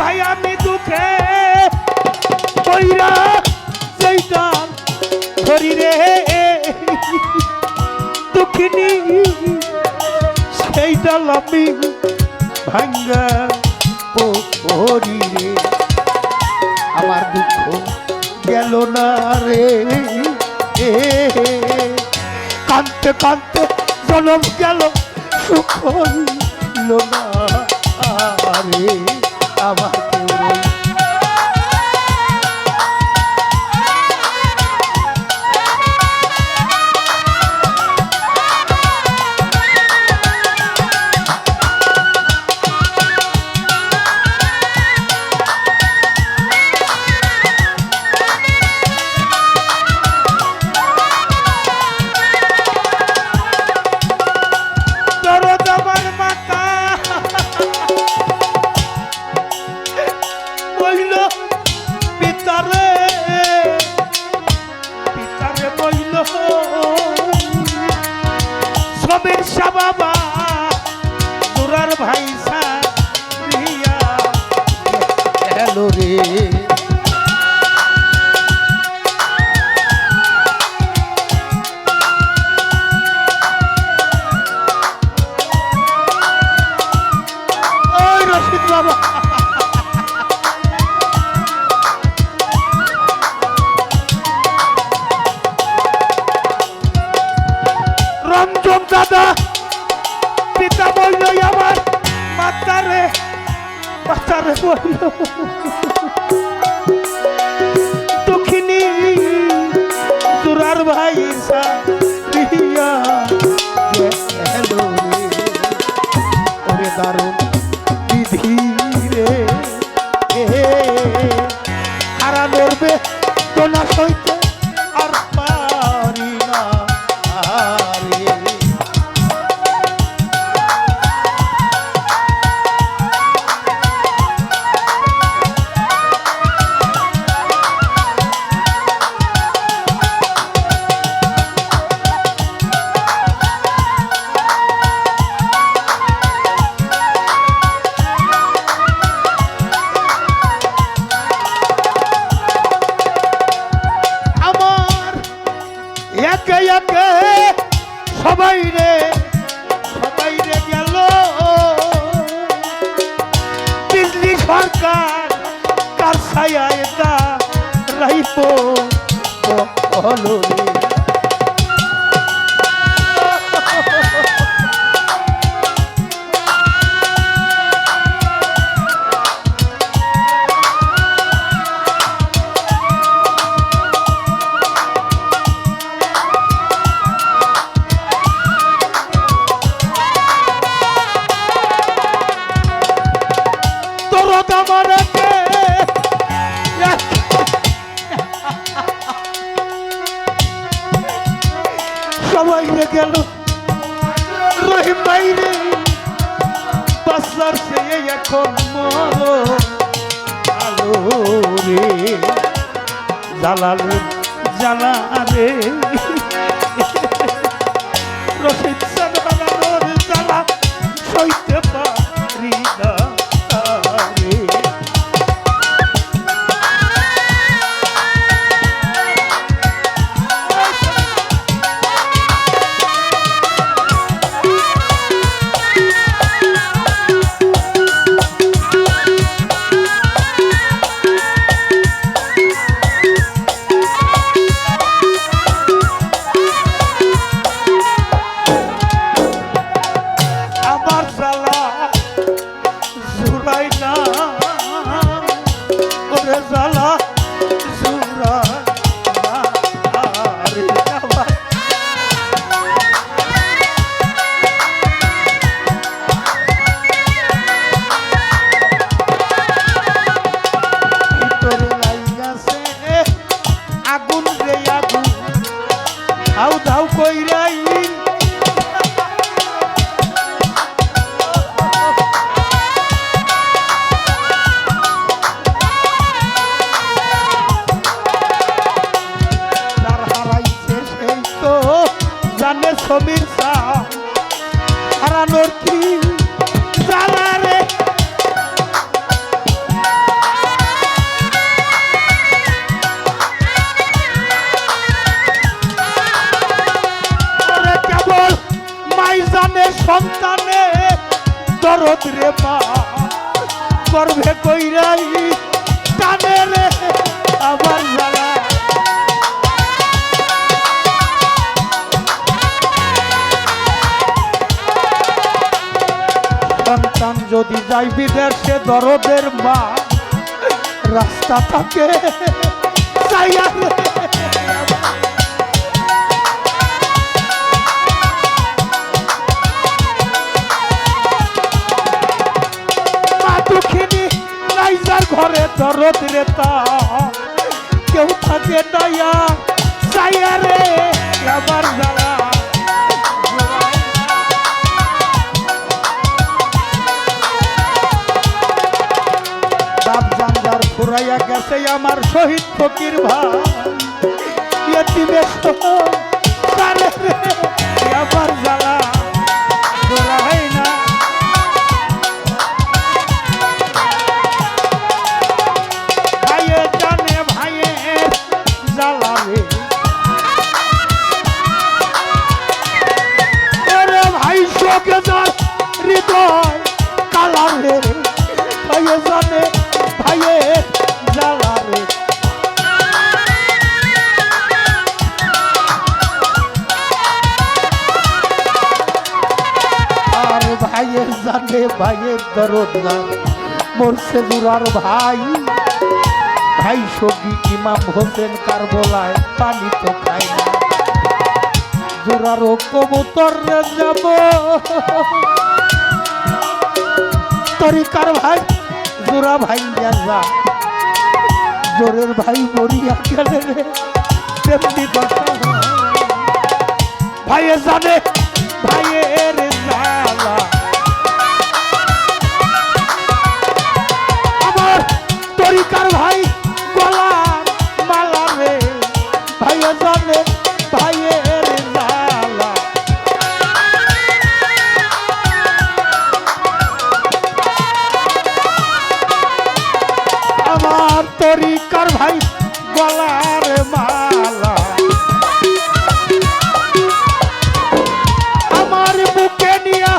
ভাই আমি দুঃখে কইরা সেইটা ধরি রে, দুঃখিনী সেইটা লাভি ভাঙ্গা পড়ি রে। আমার দুঃখ গেল না রে, কাঁদতে কাঁদতে জনম গেল, সুখ হইল না রে আমার কেউ। বাবা দুরার ভাই সারিয়া গেল রে। ওই রশিদ বাবা রঞ্জন দাদা পিতা বলল আমার মাতারে মাতারে বলল দুঃখিনী দুরার ভাই সারিয়া গেল রে। ওরে দারুণ বিধি রে। বলো রে সবাই রে গেল রহিম ভাই রে বাসার সে এখন আলো রে জালালে জালা রে রহিম সাদানোর জালা সইতে পারি না রে ছবির হারানোর কি জ্বালা রে কেবল মাই জানে সন্তানে দরদ রে মা গর্ভে কইরাই টানে রে আবার জ্বালা সন্তান যদি যাই বিদেশে দরদের মা রাস্তা থাকে মা দুঃখিনী নাইজার ঘরে দরদ রে তা কেউ থাকে নয়া যাইয়া রে আবার জ্বালা ফুরাইয়া গেছে আমার শহীদ ফকির ভাই আবার জ্বালা ফুরাই না ভাইয়ে জানে ভাইয়ের জ্বালা রে ভাই শোকে যার হৃদয় কালা রে ভাইয়ে জানে ভাইয়ের জ্বালা রে আর ভাইয়ের জানে ভাইয়ের দরদ না মরছে দুরার ভাই ভাই সবজি ইমাম হোসেন কারবলায় পানি তো খায় না জোরারও কবুতর যাব তরিকার ভাই জোরা ভাই যা জোরের ভাই মরিয়া গেলে রে তেমনি কথা ভাইয়ে জানে ভাইয়ের জ্বালা আমার তরিকার ভাই গলার মালা রে ভাইয়ে জানে ভাইয়ের জ্বালা আমার তরিকার ভাই গলার মালা আমার বুকে নিয়া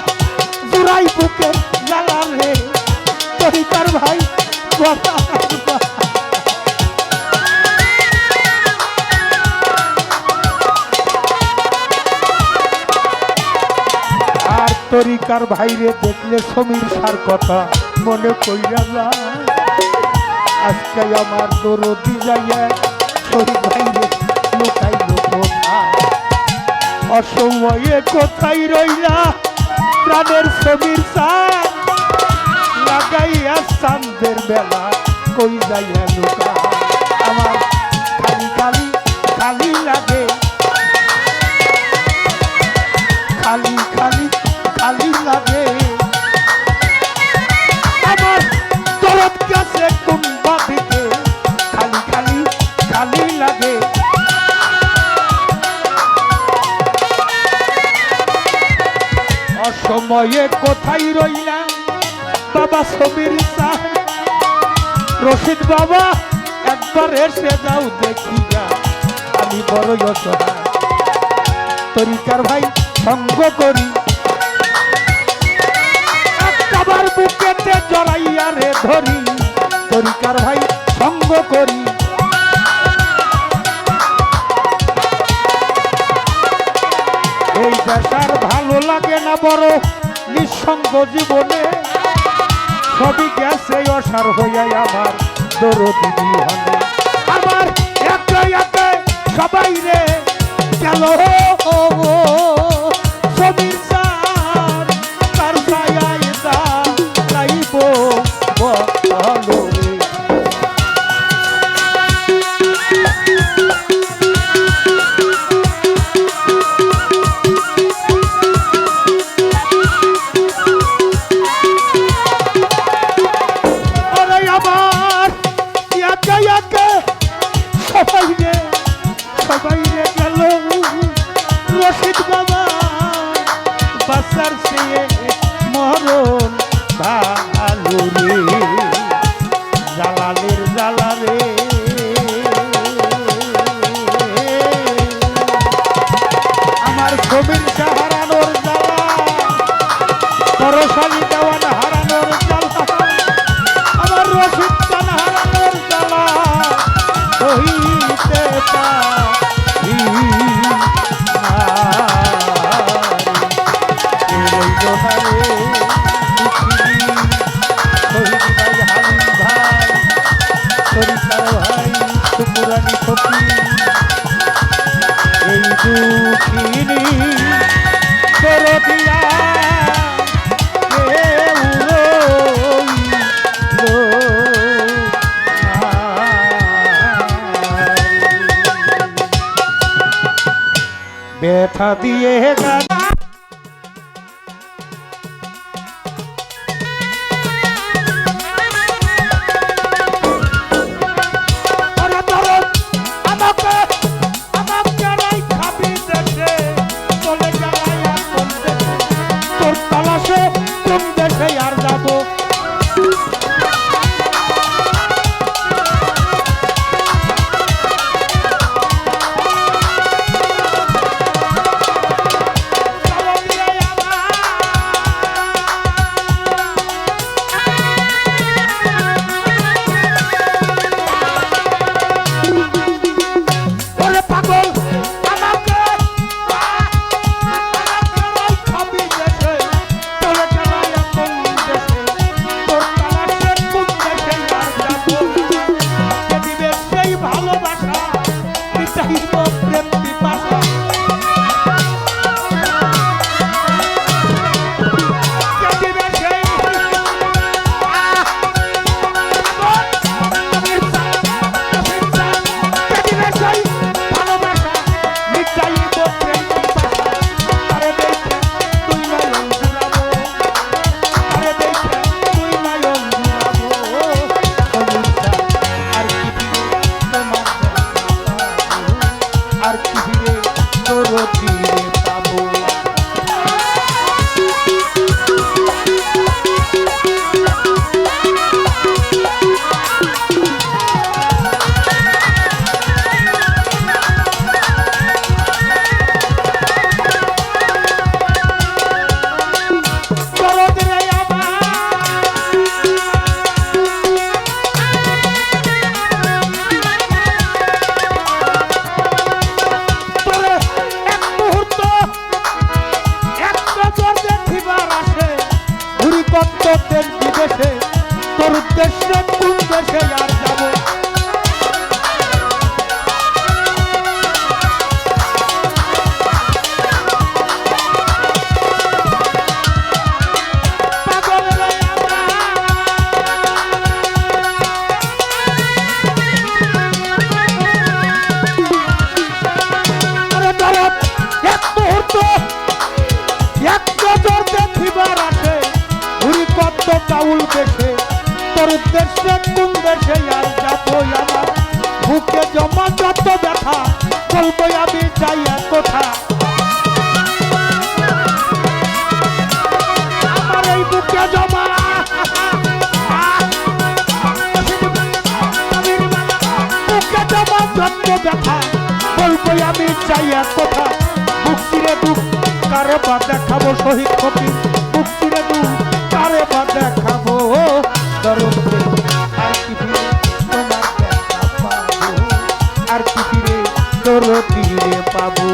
জুড়াই বুকে জ্বালা রে তরিকার ভাই গলার তরিকার ভাইরে দেখলে সমীর সার কথা মনে কইরা যায়। আজকে আমার দরদি যাইয়া শরীর ভাইরে লুকাইল কোথায়, অসময়ে কোথায় রইলা প্রাণের সমীর সার, লাগাইয়া চাঁদের বেলা কই যাইয়া লুকা। আমার খালি খালি খালি লাগে, খালি খালি খালি লাগে, আমার দরদ কাছে কোন বাদিকে খালি খালি খালি লাগে। অসময়ে কোথায় রইলা বাবা সমীর সার, রশিদ বাবা একবার এসে যাও দেখিয়া, আমি বড় অসহায় তরিকার ভাই সঙ্গ করি, একবার বুকেতে জড়াইয়া রে ধরি, তরিকার ভাই সঙ্গ করি। এই দেশার ভালো লাগে না বড় নিঃসঙ্গ জীবনে, সবই গেছে অসার হইয়া আমার দরদি বিহনে। আমার একে একে সবাই রে গেল সমীর সার, তার ছায়ায় দাঁড়াইব বলো রে। সবাই রে গেল রশিদ বাবা, বাসার সে মরণ ভালো রে, জালালের জালারে আমার ছবির হারানোর জ্বালা, পরশালী দেওয়ান হারানোর জ্বালা, আমার রশিদ খান হারানোর জ্বালা হইতে পারি না রে। শহীদ ভাই হালিম ভাই, সরিষার ভাই সুপুরানি ফকির, এই দুঃখিনী দরদিয়া ব্যথা দিয়ে গান। তোর তালাশে কোন দেশে আর যাবো, দেশে তোর উদ্দেশ্যে কোন দেশে আর যাব পাগল রে আরে দরদ এক মুহূর্ত এক নজর দেখিবার আসে ঘুরি কত কাউল দেশে তোর উদ্দেশ্যে কোন দেশে আর যাবো আমার বুকে জমা যত ব্যথা বলবো আমি যাইয়া কোথা আমার এই বুকে জমা বুকে জমা যত ব্যথা বলবো আমি যাইয়া কোথা বুক চিরে দুঃখ কারে বা দেখাবো শহীদ কবি বুক চিরে দুঃখ কারে বা দেখাবো দরদ আর কি ফিরে তোমার দেখা পাবো আর কি ফিরে দরদ ফিরে পাবো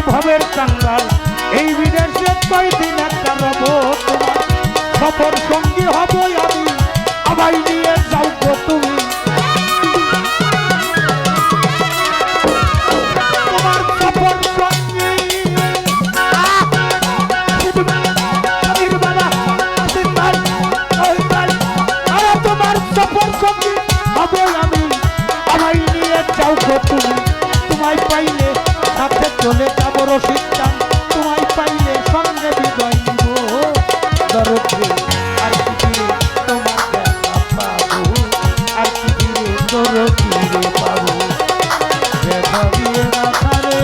ভবের কাঙ্গাল এই বিদেশে কয়দিন একটা রব তোমার সফর সঙ্গী হব আমি আমায় নিয়ে যাও গো তুমি তোমার সফর সঙ্গী আরে তোমার সফর সঙ্গী হব আমি আমায় নিয়ে যাও গো তুমি তোমায় পাইলে সাথে চলে যাবো রশিদ চান তোমায় পাইলে সঙ্গে বিজয় নিব দরদে আর কি ফিরে তোমার দেখা পাবো আর কি ফিরে দরদ ফিরে পাবো দেখা দিয়ে মাথারে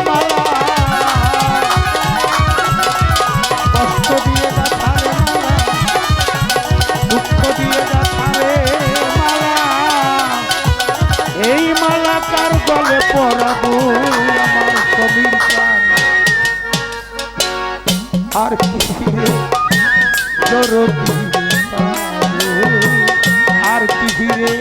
মালা কষ্ট দিয়ে মাথারে মালা দুঃখ দিয়ে মাথারে মালা এই মালা কার গলে পরাবো আমার ছবির প্রাণ আর কি ফিরে দরদ ফিরে পাবো আর কি ফিরে